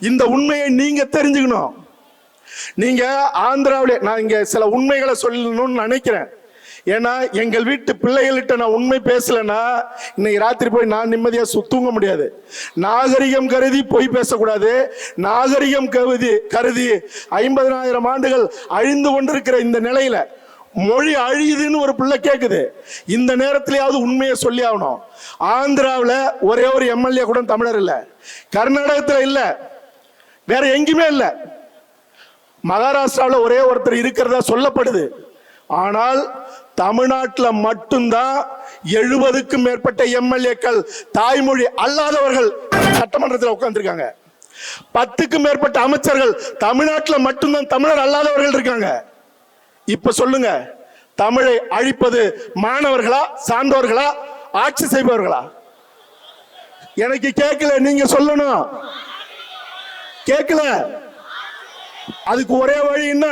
இந்த உண்மையை நீங்க தெரிஞ்சுக்கணும். நீங்க ஆந்திராவிலே, நான் இங்க சில உண்மைகளை சொல்லணும்னு நினைக்கிறேன். ஏன்னா எங்கள் வீட்டு பிள்ளைகள்கிட்ட நான் உண்மை பேசலன்னா இன்னைக்கு ராத்திரி போய் நான் நிம்மதியா தூங்க முடியாது. நாகரிகம் கருதி பொய் பேசக்கூடாது. நாகரிகம் கருதி 50,000 ஆண்டுகள் அழிந்து கொண்டிருக்கிற இந்த நிலையில மொழி அழியுதுன்னு ஒரு பிள்ளை கேக்குது. இந்த நேரத்திலேயாவது உண்மையை சொல்லி ஆகணும். ஆந்திராவில் ஒரே ஒரு எம்எல்ஏ கூட தமிழர் இல்ல, கர்நாடகத்தில் இல்ல, வேற எங்கேயுமே இல்ல, மகாராஷ்டிராவில் ஒரே ஒருத்தர் இருக்கிறதா சொல்லப்படுது. ஆனால் தமிழ்நாட்டில் மட்டும்தான் 70க்கும் மேற்பட்ட எம்எல்ஏக்கள் தாய்மொழி அல்லாதவர்கள் சட்டமன்றத்தில் உட்கார்ந்துருக்காங்க. 10க்கும் மேற்பட்ட அமைச்சர்கள் தமிழ்நாட்டில் மட்டும்தான் தமிழர் அல்லாதவர்கள் இருக்காங்க. இப்ப சொல்லுங்க, தமிழை அழிப்பது மாணவர்களா சான்றோர்களா ஆட்சி செய்பவர்களா? எனக்கு கேட்கல, நீங்க சொல்லணும். கேட்கல, அதுக்கு ஒரே வழி என்ன?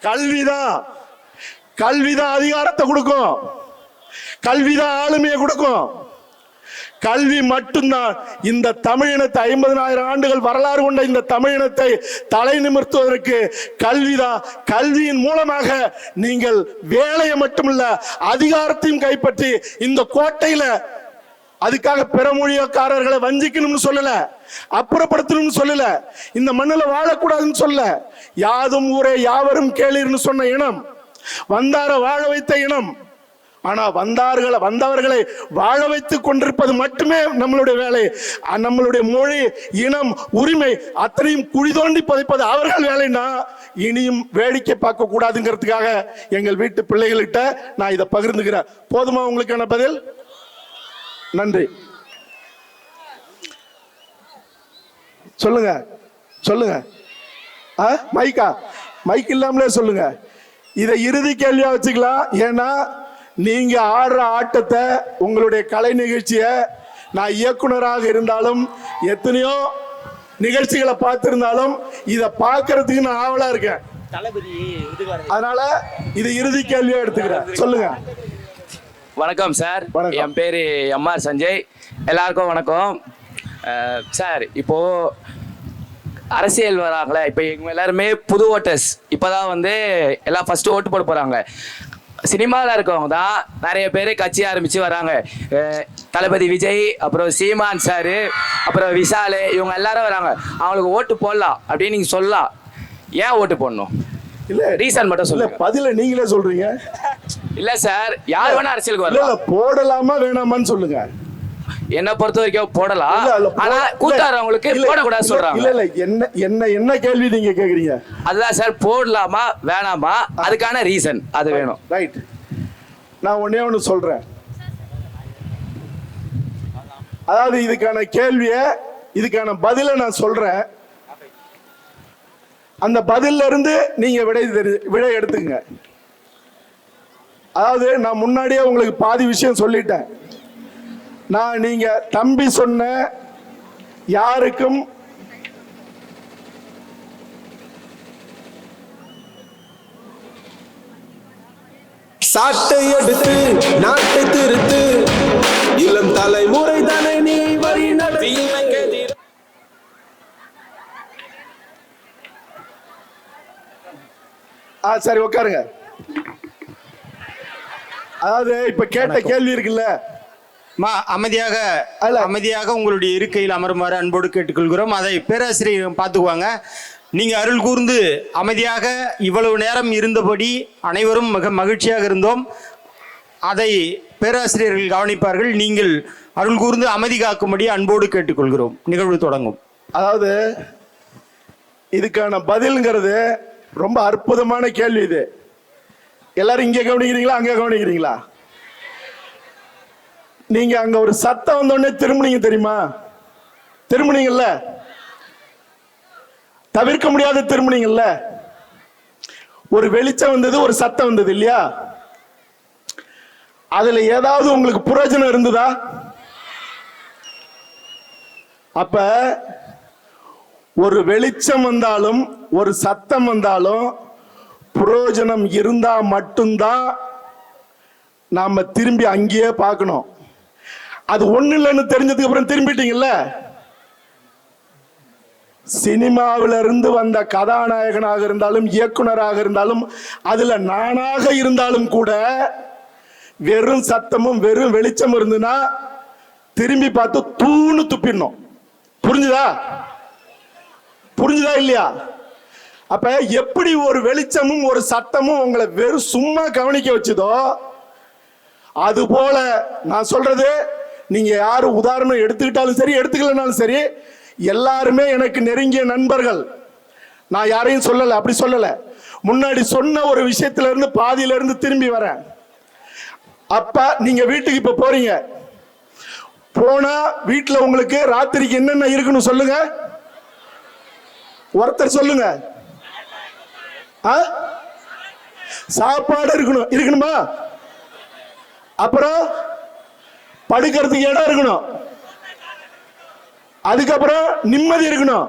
கல்விதான். கல்விதான் அதிகாரத்தை கொடுக்கும், கல்விதான் ஆளுமையை கொடுக்கும், கல்வி மட்டும்தான் இந்த தமிழினத்தை 50,000 ஆண்டுகள் வரலாறு கொண்ட இந்த தமிழினத்தை தலை நிமிர்த்துவதற்கு கல்விதான். கல்வியின் மூலமாக நீங்கள் வேலையை மட்டுமல்ல அதிகாரத்தையும் கைப்பற்றி இந்த கோட்டையில, அதுக்காக பிறமொழியக்காரர்களை வஞ்சிக்கணும்னு சொல்லல, அப்புறப்படுத்தணும்னு சொல்லல, இந்த மண்ணில் வாழக்கூடாதுன்னு சொல்ல, யாதும் ஊரே யாவரும் கேளீர்னு சொன்ன இனம், வந்தார வாழ வைத்த இனம். ஆனா வந்தவர்களை வாழ வைத்துக் கொண்டிருப்பது மட்டுமே நம்மளுடைய வேலை. நம்மளுடைய மொழி, இனம், உரிமை அத்தனையும் குழி தோண்டி புதைப்பது அவர்கள் வேலைன்னா இனியும் வேடிக்கை பார்க்க கூடாதுங்கிறதுக்காக எங்கள் வீட்டு பிள்ளைகள்கிட்ட நான் இதை பகிர்ந்துக்கிறேன். போதுமா உங்களுக்கான பதில்? நன்றி. சொல்லுங்க சொல்லுங்க. மைக்கா? மைக் இல்லாமலே சொல்லுங்க. இதை இறுதி கேள்வியா வச்சுக்கலாம். ஏன்னா நீங்க ஆடுற ஆட்டத்தை, உங்களுடைய கலை நிகழ்ச்சியை நான் இயக்குனராக இருந்தாலும் எத்தனையோ நிகழ்ச்சிகளை பார்த்திருந்தாலும் இதை பார்க்கறதுக்கு நான் ஆவலா இருக்கேன். அதனால இது இறுதி கேள்வியா எடுத்துக்கிறேன். சொல்லுங்க. வணக்கம் சார். என் பேர் எம்ஆர் சஞ்சய். எல்லாருக்கும் வணக்கம் சார். இப்போ அரசியல் வராங்களே, இப்போ எங்க எல்லாருமே புது ஓட்டர்ஸ். இப்போதான் வந்து எல்லாம் ஃபர்ஸ்ட் ஓட்டு போட போறாங்க. சினிமாவில் இருக்கவங்க தான் நிறைய பேர் கட்சி ஆரம்பித்து வராங்க. தளபதி விஜய், அப்புறம் சீமான் சார், அப்புறம் விஷால், இவங்க எல்லாரும் வராங்க. அவங்களுக்கு ஓட்டு போடலாம் அப்படின்னு நீங்கள் சொல்லலாம். ஏன் ஓட்டு போடணும்? இல்ல ரீசன் மட்டும் சொல்லுங்க. பதில நீங்களே சொல்றீங்க. இல்ல சார், யார் வேணா அரசியலுக்கு வரலாம். போடலாமா வேணாமான்னு சொல்லுங்க. என்ன பொறுத்த வரைக்கும் போடலாம். ஆனா கூட்டாரவங்களுக்கு போடக்கூடாது சொல்றாங்க. இல்ல என்ன கேள்வி நீங்க கேக்குறீங்க? அதுதான் சார், போடலாமா வேணாமா, அதுக்கான ரீசன் அது வேணும். ரைட். நான் ஒண்ணே ஒண்ணு சொல்றேன். அதாவது இதுக்கான கேள்விய, இதுக்கான பதில நான் சொல்றேன். அந்த பதில இருந்து நீங்க விடை எடுத்துங்க. அதாவது நான் முன்னாடியே உங்களுக்கு பாதி விஷயம் சொல்லிட்டேன். நான் நீங்க தம்பி சொன்ன யாருக்கும் சாட்டை எடுத்து நாட்டை திருத்து, இளம் தலைமுறை தானே நீ வழி நடத்தி. சரி உட்காருங்க. அதாவது இப்ப கேட்ட கேள்வி இருக்குல்ல, அமைதியாக உங்களுடைய இருக்கையில் அமருமாறு அன்போடு கேட்டுக்கொள்கிறோம். அதை பேராசிரியர் பார்த்துக்குவாங்க. நீங்க அருள் கூர்ந்து அமைதியாக இவ்வளவு நேரம் இருந்தபடி அனைவரும் மிக மகிழ்ச்சியாக இருந்தோம். அதை பேராசிரியர்கள் கவனிப்பார்கள். நீங்கள் அருள் கூர்ந்து அமைதி காக்கும்படி அன்போடு கேட்டுக்கொள்கிறோம். நிகழ்வு தொடங்கும். அதாவது இதுக்கான பதில்ங்கிறது ரொம்ப அற்புதமான கேள்வி. இது எல்லாரும் இங்கே கவனிக்கிறீங்களா, அங்கே கவனிக்கிறீங்களா? நீங்க அங்க ஒரு சத்தம் வந்தோடனே திரும்பினீங்க தெரியுமா? திரும்பினீங்கல்ல, தவிர்க்க முடியாத திரும்பினீங்கல்ல. ஒரு வெளிச்சம் வந்தது, ஒரு சத்தம் வந்தது இல்லையா? அதுல ஏதாவது உங்களுக்கு பிரயோஜனம் இருந்ததா? அப்ப ஒரு வெளிச்சம் வந்தாலும் ஒரு சத்தம் வந்தாலும் பிரயோஜனம் இருந்தா மட்டும்தான் நாம திரும்பி அங்கேயே பார்க்கணும். அது ஒண்ணு இல்லைன்னு தெரிஞ்சதுக்கு அப்புறம் திரும்பிட்டீங்கல்ல. சினிமாவில இருந்து வந்த கதாநாயகனாக இருந்தாலும் இயக்குனராக இருந்தாலும் அதுல நானாக இருந்தாலும் கூட வெறும் சத்தமும் வெறும் வெளிச்சம் இருந்துன்னா திரும்பி பார்த்து தூணு துப்பிடணும். புரிஞ்சுதா? புரிஞ்சுதா இல்லையா? அப்ப எப்படி ஒரு வெளிச்சமும் ஒரு சத்தமும் உங்களை வெறும் சும்மா கவனிக்க வச்சதோ, அது போல நான் சொல்றது, நீங்க யாரும் உதாரணம் எடுத்துக்கிட்டாலும் சரி எடுத்துக்கலனாலும் சரி, எல்லாருமே எனக்கு நெருங்கிய நண்பர்கள். நான் யாரையும் சொல்லல, அப்படி சொல்லல. முன்னாடி சொன்ன ஒரு விஷயத்துல இருந்து பாதியில இருந்து திரும்பி வரேன். அப்ப நீங்க வீட்டுக்கு இப்ப போறீங்க. போனா வீட்டுல உங்களுக்கு ராத்திரிக்கு என்னென்ன இருக்கணும் சொல்லுங்க. ஒருத்தர் சொல்லுங்க. சாப்பாடு இருக்கணுமா? அப்புறம் படுக்கிறதுக்கு இடம் இருக்கணும். அதுக்கப்புறம் நிம்மதி இருக்கணும்.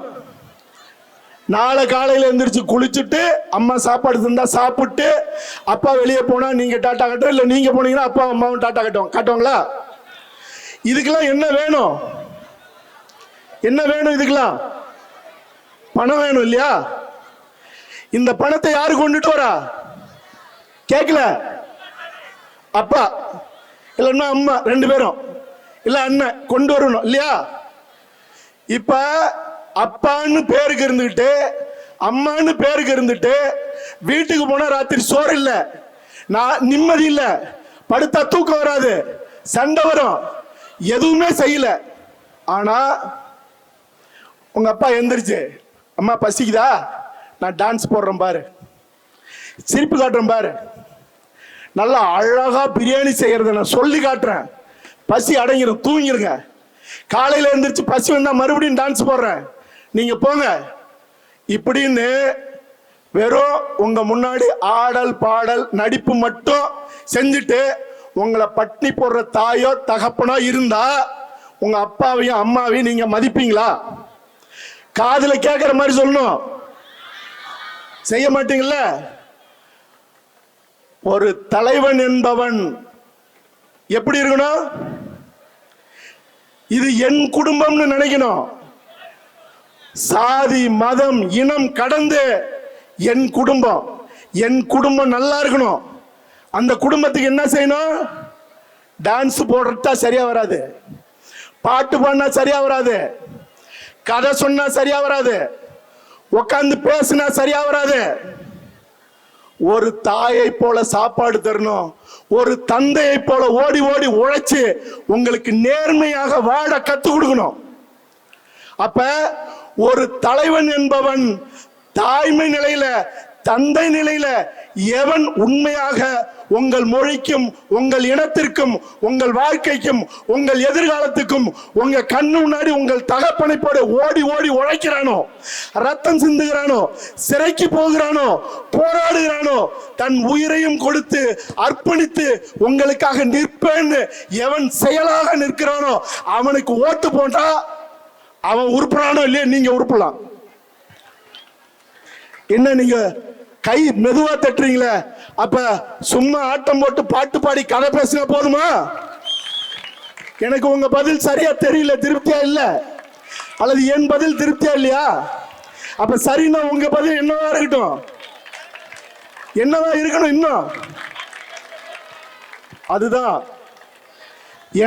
நாளை காலையில எந்திரிச்சு குளிச்சுட்டு அம்மா சாப்பாடு தந்தா சாப்பிட்டு, அப்பா வெளியே போனா நீங்க டாட்டா கட்டும், இல்ல நீங்க போனீங்கன்னா அப்பா அம்மாவும் டாட்டா காட்டுவாங்களா? இதுக்கெல்லாம் என்ன வேணும்? என்ன வேணும்? இதுக்கெல்லாம் பணம் வேணும் இல்லையா? இந்த பணத்தை யாரு கொண்டுட்டு வரா? கேட்கல. அப்பா இல்லைன்னா அம்மா, ரெண்டு பேரும் இல்ல அண்ணன் கொண்டு வரணும் இல்லையா? இப்ப அப்பான்னு பேருக்கு இருந்துகிட்டு அம்மான்னு பேருக்கு இருந்துட்டு வீட்டுக்கு போனா ராத்திரி சோறு இல்ல, நான் நிம்மதி இல்ல, படுத்தா தூக்கம் வராது, சண்டை வரும், எதுவுமே செய்யல. ஆனா உங்க அப்பா எந்திரிச்சு, அம்மா பசிக்குதா, நான் டான்ஸ் போடுறேன் பாரு, சிரிப்பு காட்டுறேன் பாரு, நல்லா அழகா பிரியாணி செய்யறத நான் சொல்லி காட்டுறேன், பசி அடங்கிடும், தூங்கிருங்க, காலையில எந்திரிச்சு பசி வந்தா மறுபடியும் டான்ஸ் போடுறேன், நீங்க போங்க இப்படின்னு வெறும் உங்க முன்னாடி ஆடல் பாடல் நடிப்பு மட்டும் செஞ்சுட்டு உங்களை பட்டினி போடுற தாயோ தகப்பனோ இருந்தா உங்க அப்பாவையும் அம்மாவையும் நீங்க மதிப்பீங்களா? காதுல கேட்கிற மாதிரி சொல்லணும், செய்ய மாட்டீங்கல்ல. ஒரு தலைவன் என்பவன் எப்படி இருக்கணும்? இது என் குடும்பம்னு நினைக்கணும். சாதி மதம் இனம் கடந்து என் குடும்பம், என் குடும்பம் நல்லா இருக்கணும். அந்த குடும்பத்துக்கு என்ன செய்யணும்? டான்ஸ் போடுறதா சரியா வராது, பாட்டு பாடினா சரியா வராது, கதை சொன்னா சரியா வராது, உட்காந்து பேசினா சரியா வராது. ஒரு தாயை போல சாப்பாடு தரணும், ஒரு தந்தையை போல ஓடி ஓடி உழைச்சு உங்களுக்கு நேர்மையாக வாழ கத்து கொடுக்கணும். அப்ப ஒரு தலைவன் என்பவன் தாய்மை நிலையில தந்தை நிலையில எவன் உண்மையாக உங்கள் மொழிக்கும் உங்கள் இனத்திற்கும் உங்கள் வாழ்க்கைக்கும் உங்கள் எதிர்காலத்துக்கும் உங்க கண்ணு முன்னாடி உங்கள் தகப்பனை போல ஓடி ஓடி உழைக்கிறானோ, ரத்தம் சிந்துகிறானோ, சிறைக்கு போகிறானோ, போராடுகிறானோ, தன் உயிரையும் கொடுத்து அர்ப்பணித்து உங்களுக்காக நிற்பேன்னு எவன் செயலாக நிற்கிறானோ அவனுக்கு ஓட்டு போட்டா அவன் உருப்புறானோ இல்லையா நீங்க உருப்பலாம். என்ன நீங்க கை மெதுவா தட்டுறீங்களே, அப்ப சும்மா ஆட்டம் போட்டு பாட்டு பாடி கதை பேசினா போதுமா? எனக்கு உங்க பதில் சரியா தெரியல, திருப்தியா இல்ல, அல்லது என் பதில் திருப்தியா இல்லையா? அப்ப சரின்னா உங்க பதில் என்னவா இருக்கட்டும், என்னவா இருக்கணும் இன்னும்? அதுதான்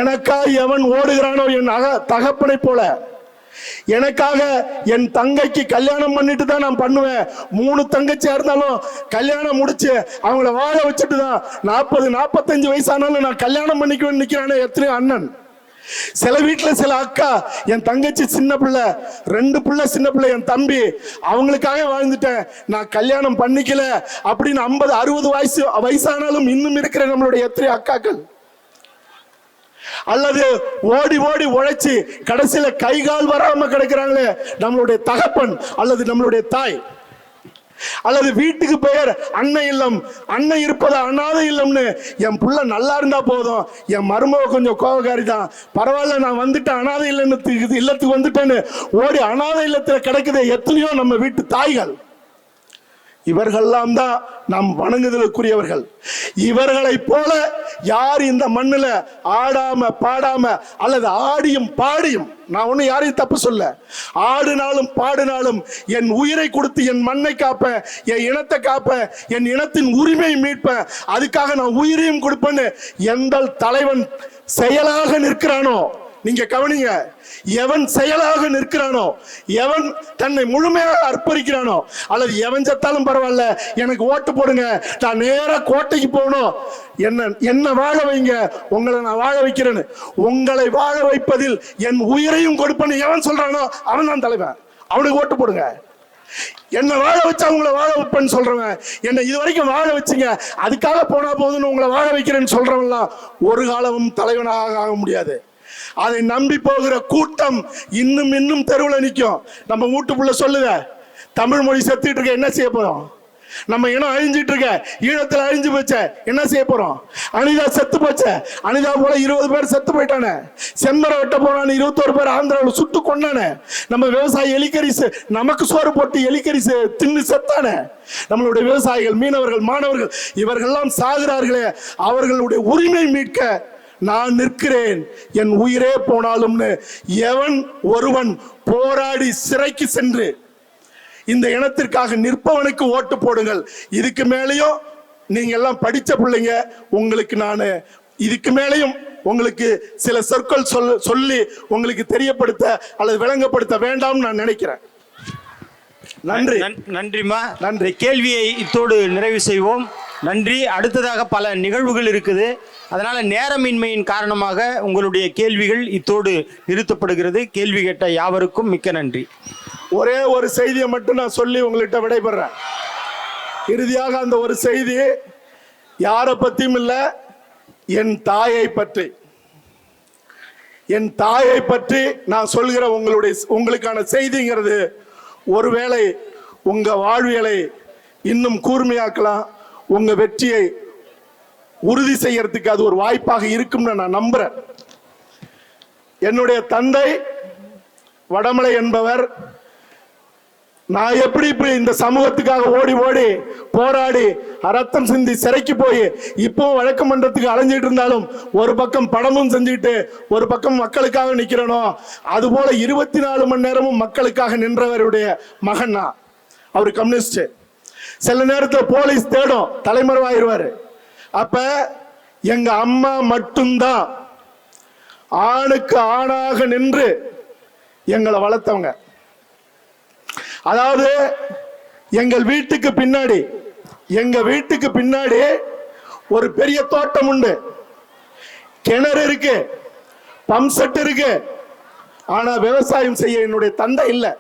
எனக்கா எவன் ஓடுகிறானோ என் தகப்பனை போல, எனக்காக என் தங்கைக்கு கல்யாணம் பண்ணிட்டு தான் நான் பண்ணுவேன். 3 தங்கச்சியா இருந்தாலும் கல்யாணம் முடிச்சு அவங்கள வாழ வச்சுட்டு தான் 40-45 வயசானாலும் நான் கல்யாணம் பண்ணிக்குவேன் நிக்கிறானே எத்தனையோ அண்ணன். சில வீட்டுல சில அக்கா, என் தங்கச்சி சின்ன பிள்ளை, 2 பிள்ளை சின்ன பிள்ளை, என் தம்பி, அவங்களுக்காக வாழ்ந்துட்டேன், நான் கல்யாணம் பண்ணிக்கல அப்படின்னு 50-60 வயசானாலும் இன்னும் இருக்கிற நம்மளுடைய எத்தனையோ அக்காக்கள். அல்லது ஓடி ஓடி உழைச்சி கடைசியில கை கால் வராம கிடக்கிறாங்களே நம்மளுடைய தகப்பன் அல்லது நம்மளுடைய தாய். அல்லது வீட்டுக்கு பெயர் அன்னை இல்லம், அன்னை இருப்பது அனாதை இல்லம்னு, என் புள்ள நல்லா இருந்தா போதும், என் மருமக கொஞ்சம் கோபக்காரி தான், பரவாயில்ல நான் வந்துட்டேன் அனாதை இல்லத்துக்கு வந்துட்டேன்னு ஓடி அனாதை இல்லத்துல கிடைக்குது எத்தனையோ நம்ம வீட்டு தாய்கள். இவர்கள்லாம் தான் நாம் வணங்குதலுக்குரியவர்கள். இவர்களை போல யார் இந்த மண்ணுல ஆடாம பாடாம அல்லது ஆடியும் பாடியும், நான் ஒண்ணு யாரையும் தப்பு சொல்ல, ஆடினாலும் பாடினாலும் என் உயிரை கொடுத்து என் மண்ணை காப்ப, என் இனத்தை காப்ப, என் இனத்தின் உரிமையை மீட்ப, அதுக்காக நான் உயிரையும் கொடுப்பேன்னு எந்த தலைவன் செயலாக நிற்கிறானோ, நீங்க கவனிங்க, எவன் செயலாக நிற்கிறானோ, எவன் தன்னை முழுமையாக அர்ப்பணிக்கிறானோ, அல்லது எவன் செத்தாலும் பரவாயில்ல எனக்கு ஓட்டு போடுங்க, நான் நேரா கோட்டைக்கு போகணும், என்ன வாழ வைங்க, உங்களை நான் வாழ வைக்கிறேன்னு, உங்களை வாழ வைப்பதில் என் உயிரையும் கொடுப்பேன்னு எவன் சொல்றானோ அவன் தான் தலைவன், அவனுக்கு ஓட்டு போடுங்க. என்னை வாழ வச்சு அவங்கள வாழ வைப்பேன்னு சொல்றவன், என்னை இது வரைக்கும் வாழ வச்சுங்க அதுக்காக போனா போதுன்னு உங்களை வாழ வைக்கிறேன்னு சொல்றவன்லாம் ஒரு காலமும் தலைவனாக ஆக முடியாது. அதை நம்பி போகிற கூட்டம் இன்னும் தெருவில் நிற்கும். நம்ம வீட்டுக்குள்ள சொல்லுங்க, தமிழ் மொழி செத்துட்டு இருக்க என்ன செய்ய போறோம்? நம்ம இனம் அழிஞ்சிட்டு இருக்க, ஈழத்துல அழிஞ்சு போச்ச என்ன செய்ய போறோம்? அனிதா செத்து போச்ச, அனிதா போல 20 பேர் செத்து போயிட்டானே, செம்மரம் வெட்ட போனான்னு 21 பேர் ஆந்திராவில் சுட்டு கொண்டானே, நம்ம விவசாயி எலிக்கரிசு நமக்கு சோறு போட்டு எலிக்கரிசு தின்னு செத்தானே, நம்மளுடைய விவசாயிகள், மீனவர்கள், மாணவர்கள் இவர்கள்லாம் சாகிறார்களே, அவர்களுடைய உரிமை மீட்க நான் நிற்கிறேன், என் உயிரே போனாலும்னு எவன் ஒருவன் போராடி சிறைக்கு சென்று இந்த இனத்திற்காக நிற்பவனுக்கு ஓட்டு போடுங்கள். இதுக்கு மேலேயும் நீங்க எல்லாம் படிச்ச பிள்ளைங்க, உங்களுக்கு நான் இதுக்கு மேலேயும் உங்களுக்கு சில சொற்கள் சொல்லி உங்களுக்கு தெரியப்படுத்த அல்லது விளங்கப்படுத்த வேண்டாம் நான் நினைக்கிறேன். நன்றி. நன்றிமா. நன்றி. கேள்வியை இத்தோடு நிறைவு செய்வோம். நன்றி. அடுத்ததாக பல நிகழ்வுகள் இருக்குது, அதனால நேரமின்மையின் காரணமாக உங்களுடைய கேள்விகள் இத்தோடு நிறுத்தப்படுகிறது. கேள்வி கேட்ட யாவருக்கும் மிக்க நன்றி. ஒரே ஒரு செய்தியை மட்டும் நான் சொல்லி உங்கள்கிட்ட விடைபெறேன். இறுதியாக அந்த ஒரு செய்தி யாரை பத்தியும் இல்லை, என் தாயை பற்றி. என் தாயை பற்றி நான் சொல்கிற உங்களுக்கான செய்திங்கிறது ஒருவேளை உங்க வாழ்வியலை இன்னும் கூர்மையாக்கலாம், உங்க வெற்றியை உறுதி செய்யறதுக்கு அது ஒரு வாய்ப்பாக இருக்கும்னு நான் நம்புறேன். என்னுடைய தந்தை வடமலை என்பவர் நான் எப்படி இப்படி இந்த சமூகத்துக்காக ஓடி ஓடி போராடி ரத்தம் சிந்தி சிறைக்கு போய் இப்போ வழக்கு மன்றத்துக்கு அலைஞ்சிட்டு இருந்தாலும் ஒரு பக்கம் படமும் செஞ்சுட்டு ஒரு பக்கம் மக்களுக்காக நிக்கிறனோ, அது போல 24 மணி நேரமும் மக்களுக்காக நின்றவருடைய மகன். அவர் கம்யூனிஸ்ட். சில நேரத்தில் போலீஸ் தேடும், தலைமறைவாயிருவாரு. அப்ப எங்க அம்மா மட்டும்தான் ஆணுக்கு ஆணாக நின்று எங்களை வளர்த்தவங்க. அதாவது எங்க வீட்டுக்கு பின்னாடி ஒரு பெரிய தோட்டம் உண்டு, கிணறு இருக்கு, பம்ப் செட் இருக்கு. ஆனா விவசாயம் செய்ய என்னுடைய தந்தை இல்லை.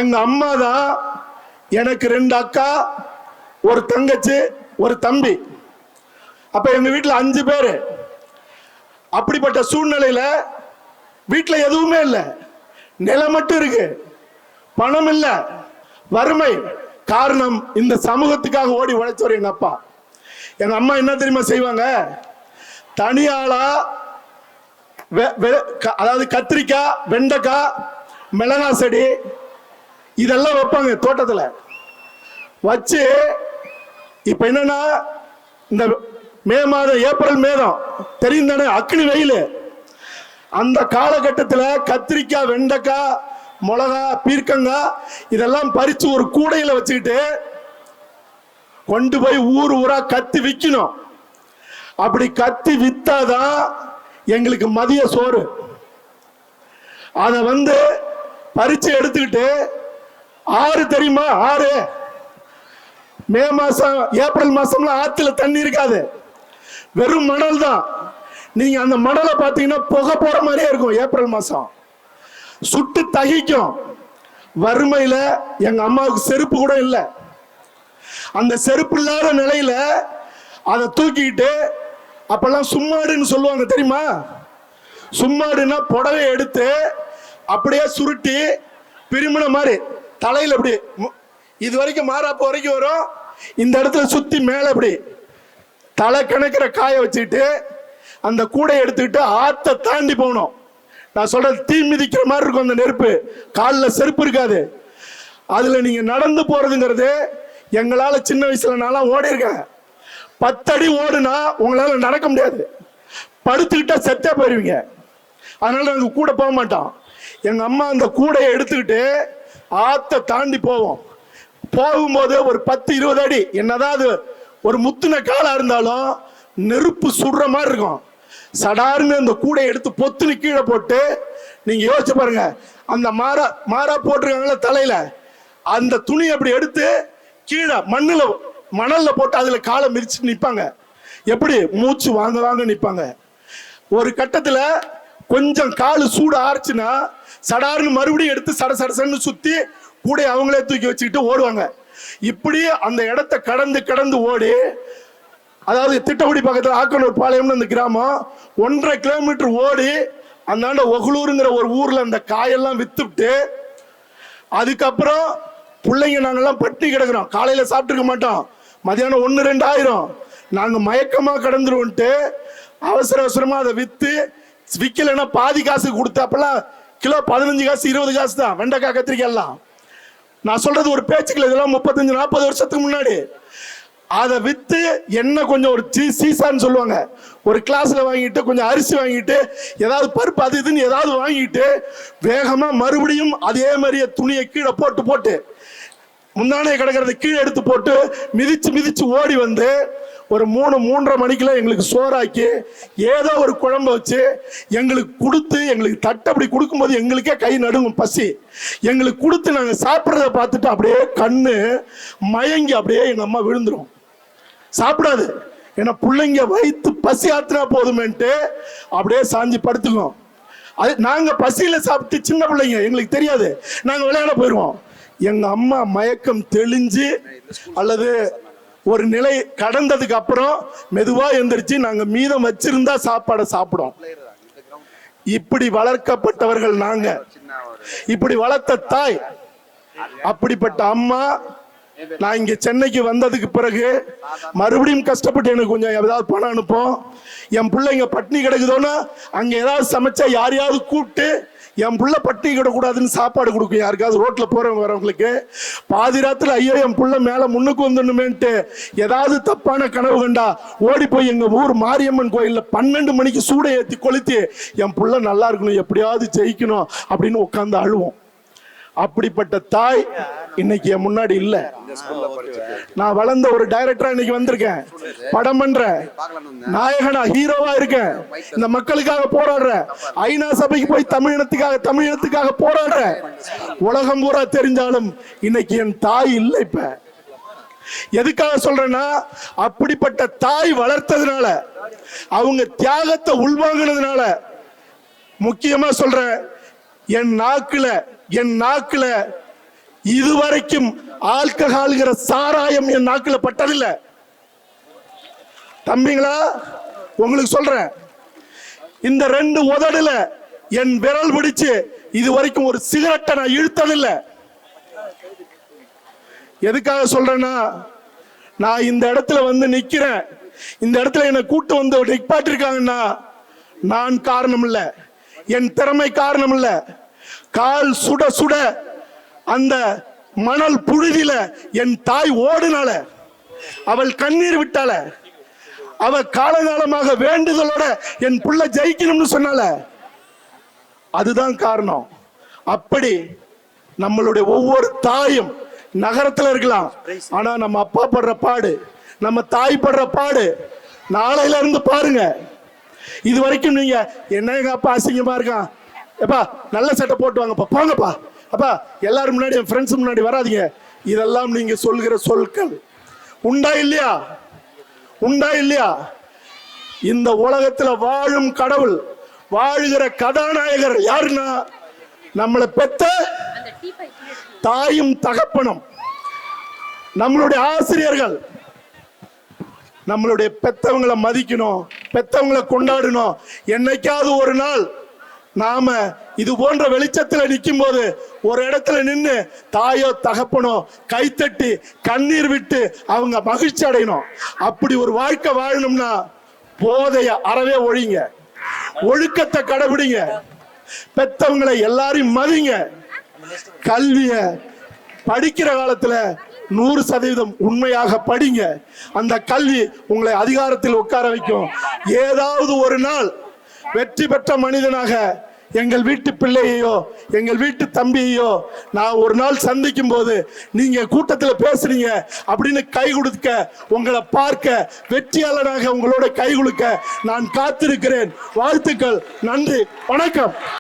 எங்க அம்மா தான் எனக்கு 2 அக்கா, ஒரு தங்கச்சி, ஒரு தம்பி. அப்ப எங்க வீட்டுல 5 பேரு. அப்படிப்பட்ட சூழ்நிலையில வீட்டுல எதுவுமே இல்லை, நிலம் மட்டும் இருக்கு, பணம் இல்ல, வறுமை. காரணம் இந்த சமூகத்துக்காக ஓடி உழைச்சவர் எங்க அப்பா. எங்க அம்மா என்ன தெரியுமா செய்வாங்க, தனியாளா அதாவது கத்திரிக்காய், வெண்டைக்காய், மிளகாய் செடி இதெல்லாம் வைப்பாங்க தோட்டத்துல வச்சு. இப்ப என்னன்னா இந்த மே மாதம், ஏப்ரல் மேதம் தெரியும் தானே, அக்னி வெயில். அந்த காலகட்டத்தில் கத்திரிக்காய், வெண்டைக்காய், மிளகா, பீர்க்கங்காய் இதெல்லாம் பறிச்சு ஒரு கூடையில வச்சுக்கிட்டு கொண்டு போய் ஊரா கத்தி விற்கணும். அப்படி கத்தி வித்தாதான் எங்களுக்கு மதிய சோறு. அத பறிச்சு எடுத்துக்கிட்டு ஆறு தெரியுமா, ஆறு மே மாசம் ஏப்ரல் மாசம்ல ஆத்துல தண்ணி இருக்காது, வெறும் மணல் தான். நீங்க அந்த மணலை பார்த்தீங்கன்னா புகை போற மாதிரியே இருக்கும். ஏப்ரல் மாசம் சுட்டு தகிக்கும். வறுமையில எங்க அம்மாவுக்கு செருப்பு கூட இல்லை. அந்த செருப்பு இல்லாத நிலையில அதை தூக்கிட்டு, அப்பெல்லாம் சும்மாடுன்னு சொல்லுவாங்க தெரியுமா, சும்மாடுன்னா புடவை எடுத்து அப்படியே சுருட்டி பிரிமுன மாதிரி தலையில இப்படி இது வரைக்கும் மாறாப்பு வரைக்கும் வரும், இந்த இடத்துல சுத்தி மேல இப்படி தலை கணக்கிற காய வச்சுக்கிட்டு அந்த கூடையை எடுத்துக்கிட்டு ஆத்த தாண்டி போகணும். நான் சொல்றது தீ மிதிக்கிற மாதிரி இருக்கும் அந்த நெருப்பு, காலில் செருப்பு இருக்காது. அதுல நீங்க நடந்து போறதுங்கிறது எங்களால சின்ன வயசுல நான்லாம் ஓடி இருக்கேன். 10 அடி ஓடுனா உங்களால நடக்க முடியாது, படுத்துக்கிட்டா செத்தே போயிருவீங்க. அதனால நாங்க கூட போக மாட்டோம். எங்க அம்மா அந்த கூடையை எடுத்துக்கிட்டு ஆத்த தாண்டி போவோம். போகும்போது ஒரு 10-20 அடி, என்னதான் அது ஒரு முத்துன காலா இருந்தாலும் நெருப்பு சுடுற மாதிரி இருக்கும். சடார்னு அந்த கூடையை எடுத்து பொத்துன்னு கீழே போட்டு, நீங்க யோசிச்சு பாருங்க, அந்த மாறா போட்டிருக்காங்கள தலையில, அந்த துணி அப்படி எடுத்து கீழே மணல்ல போட்டு அதுல காலை மிதிச்சு நிப்பாங்க. எப்படி மூச்சு வாங்க நிப்பாங்க. ஒரு கட்டத்துல கொஞ்சம் காலு சூடு ஆறுச்சுன்னா சடார்னு மறுபடியும் எடுத்து சடசடன்னு சுத்தி கூடைய அவங்களே தூக்கி வச்சுக்கிட்டு ஓடுவாங்க. இப்படி அந்த இடத்தை கடந்து ஓடி, அதாவது திட்டக்குடி பக்கத்தில் ஆக்கனூர் பாளையம்னு அந்த கிராமம், 1.5 கிலோமீட்டர் ஓடி அந்தாண்ட ஒகுலூருங்கிற ஒரு ஊர்ல அந்த காயெல்லாம் வித்துட்டு, அதுக்கப்புறம் பிள்ளைங்க நாங்கெல்லாம் பட்டி கிடக்குறோம். காலையில சாப்பிட்டுருக்க மாட்டோம், மதியானம் 1-2 ஆயிரும், நாங்க மயக்கமா கடந்துருவோன்ட்டு அவசரமா அதை விற்கலைன்னா பாதி காசு கொடுத்து, அப்பெல்லாம் கிலோ 15 காசு 20 காசு தான் வெண்டைக்காய், கத்திரிக்காய் எல்லாம். நான் சொல்றது ஒரு பேச்சுக்கல, இதெல்லாம் 35-40 வருஷத்துக்கு முன்னாடி. அதை வித்து என்ன கொஞ்சம் ஒரு சீசான்னு சொல்லுவாங்க, ஒரு கிளாஸ்ல வாங்கிட்டு கொஞ்சம் அரிசி வாங்கிட்டு ஏதாவது பருப்பு அது இதுன்னு ஏதாவது வாங்கிட்டு வேகமா மறுபடியும் அதே மாதிரியே துணியை கீழே போட்டு முந்தானே கிடக்கிறத கீழே எடுத்து போட்டு மிதிச்சு ஓடி வந்து ஒரு 3-3:30 மணிக்கெல்லாம் எங்களுக்கு சோறாக்கி ஏதோ ஒரு குழம்பு வச்சு எங்களுக்கு கொடுத்து, எங்களுக்கு தட்டப்படி கொடுக்கும்போது எங்களுக்கே கை நடுங்கும் பசி. எங்களுக்கு கொடுத்து நாங்கள் சாப்பிட்றத பார்த்துட்டு அப்படியே கண்ணு மயங்கி அப்படியே எங்கள் அம்மா விழுந்துரும். சாப்பிடாது, ஏன்னா பிள்ளைங்க வயிற்று பசி ஆத்தினா போதுமேன்ட்டு அப்படியே சாஞ்சி படுத்துக்குவோம். அது நாங்கள் பசியில் சாப்பிட்டு சின்ன பிள்ளைங்க, எங்களுக்கு தெரியாது, நாங்கள் விளையாட போயிடுவோம். எங்க அம்மா மயக்கம் தெளிஞ்சு அல்லது ஒரு நிலை கடந்ததுக்கு அப்புறம் மெதுவா எந்திரிச்சு நாங்க மீதம் வச்சிருந்தா சாப்பாடை சாப்பிடும். இப்படி வளர்க்கப்பட்டவர்கள் நாங்க, இப்படி வளர்த்த தாய், அப்படிப்பட்ட அம்மா. நான் இங்க சென்னைக்கு வந்ததுக்கு பிறகு மறுபடியும் கஷ்டப்பட்டு எனக்கு கொஞ்சம் ஏதாவது பணம் அனுப்போம். என் பிள்ளைங்க பட்னி கிடக்குதோன்னா அங்க ஏதாவது சமைச்சா யாரையாவது கூப்பிட்டு என் புள்ள பட்டி கிடக்கூடாதுன்னு சாப்பாடு கொடுக்கும் யாருக்காவது ரோட்ல போறவங்க வரவங்களுக்கு. பாதி ராத்துல ஐயோ என் புள்ள மேல முன்னுக்கு வந்துடணுமேன்ட்டு ஏதாவது தப்பான கனவு கண்டா ஓடி போய் எங்க ஊர் மாரியம்மன் கோயில்ல 12 மணிக்கு சூடை ஏற்றி கொளுத்தி என் புள்ள நல்லா இருக்கணும், எப்படியாவது ஜெயிக்கணும் அப்படின்னு உட்கார்ந்து அழுவோம். அப்படிப்பட்ட தாய் இன்னைக்கு என் முன்னாடி இல்ல. நான் வளர்ந்த ஒரு டைரக்டரா இன்னைக்கு வந்திருக்கேன், படம் பண்றேன், நாயகனா ஹீரோவா இருக்கேன், இந்த மக்களுக்காக போராடுறேன், ஐநா சபைக்கு போய் தமிழினத்துக்காக போராடுறேன். உலகம் பூரா தெரிஞ்சாலும் இன்னைக்கு என் தாய் இல்லை. இப்ப எதுக்காக சொல்றேன்னா, அப்படிப்பட்ட தாய் வளர்த்ததுனால, அவங்க தியாகத்தை உள்வாங்கினதுனால, முக்கியமா சொல்றேன், என் நாக்குல இதுவரைக்கும் ஆல்கஹால்ங்கிற சாராயம் என் நாக்குல பட்டதில்லை. தம்பிங்களா, உங்களுக்கு சொல்றேன், இந்த 2 உதடுல என் விரல் பிடிச்சு இதுவரைக்கும் ஒரு சிகரெட்டை நான் இழுத்ததில்லை. எதுக்காக சொல்றேன்னா, நான் இந்த இடத்துல வந்து நிக்கிறேன், இந்த இடத்துல என்னை கூட்டு வந்து நிப்பாட்டிருக்காங்கன்னா நான் காரணம் இல்ல, என் திறமை காரணம் இல்ல. கால் சுட சுட அந்த மணல் புழுதியில என் தாய் ஓடுனால, அவள் கண்ணீர் விட்டால, அவ காலகாலமாக வேண்டுதலோட என் புள்ள ஜெயிக்கணும்னு சொன்னால, அதுதான் காரணம். அப்படி நம்மளுடைய ஒவ்வொரு தாயும் நகரத்துல இருக்கலாம், ஆனா நம்ம அப்பா படுற பாடு, நம்ம தாய் படுற பாடு நாளையில இருந்து பாருங்க. இது வரைக்கும் நீங்க என்ன எங்க அப்பா அசிங்கமா இருக்கான், எப்பா நல்ல சட்டை போட்டு வாங்கப்பா, போங்கப்பா, அப்பா எல்லாரும் முன்னாடி என் ஃப்ரெண்ட்ஸ் முன்னாடி வராதீங்க, இதெல்லாம் நீங்க சொல்கிற சொற்கள் உண்டா இல்லையா? இந்த உலகத்துல வாழும் கடவுள், வாழுகிற கதாநாயகர் யாருன்னா நம்மளை பெத்த தாயும் தகப்பனும், நம்மளுடைய ஆசிரியர்கள். நம்மளுடைய பெத்தவங்களை மதிக்கணும், பெத்தவங்களை கொண்டாடணும். என்னைக்காவது ஒரு நாள் நாம இது போன்ற வெளிச்சத்துல நிற்கும் போது ஒரு இடத்துல நின்று தாயோ தகப்பனோ கைத்தட்டி கண்ணீர் விட்டு அவங்க மகிழ்ச்சி அடையணும். அப்படி ஒரு வாழ்க்கை வாழணும்னா போதைய அறவே ஒழிங்க, ஒழுக்கத்தை கடைபிடிங்க, பெத்தவங்களை எல்லாரையும் மதிங்க, கல்விய படிக்கிற காலத்துல 100% உண்மையாக படிங்க. அந்த கல்வி உங்களை அதிகாரத்தில் உட்கார வைக்கும். ஏதாவது ஒரு நாள் வெற்றி பெற்ற மனிதனாக எங்கள் வீட்டு பிள்ளையோ எங்கள் வீட்டு தம்பியோ நான் ஒரு நாள் சந்திக்கும் போது நீங்க கூட்டத்தில் பேசுறீங்க அப்படின்னு கை கொடுக்க, உங்களை பார்க்க, வெற்றியாளராக உங்களோட கை கொடுக்க நான் காத்திருக்கிறேன். வாழ்த்துக்கள், நன்றி, வணக்கம்.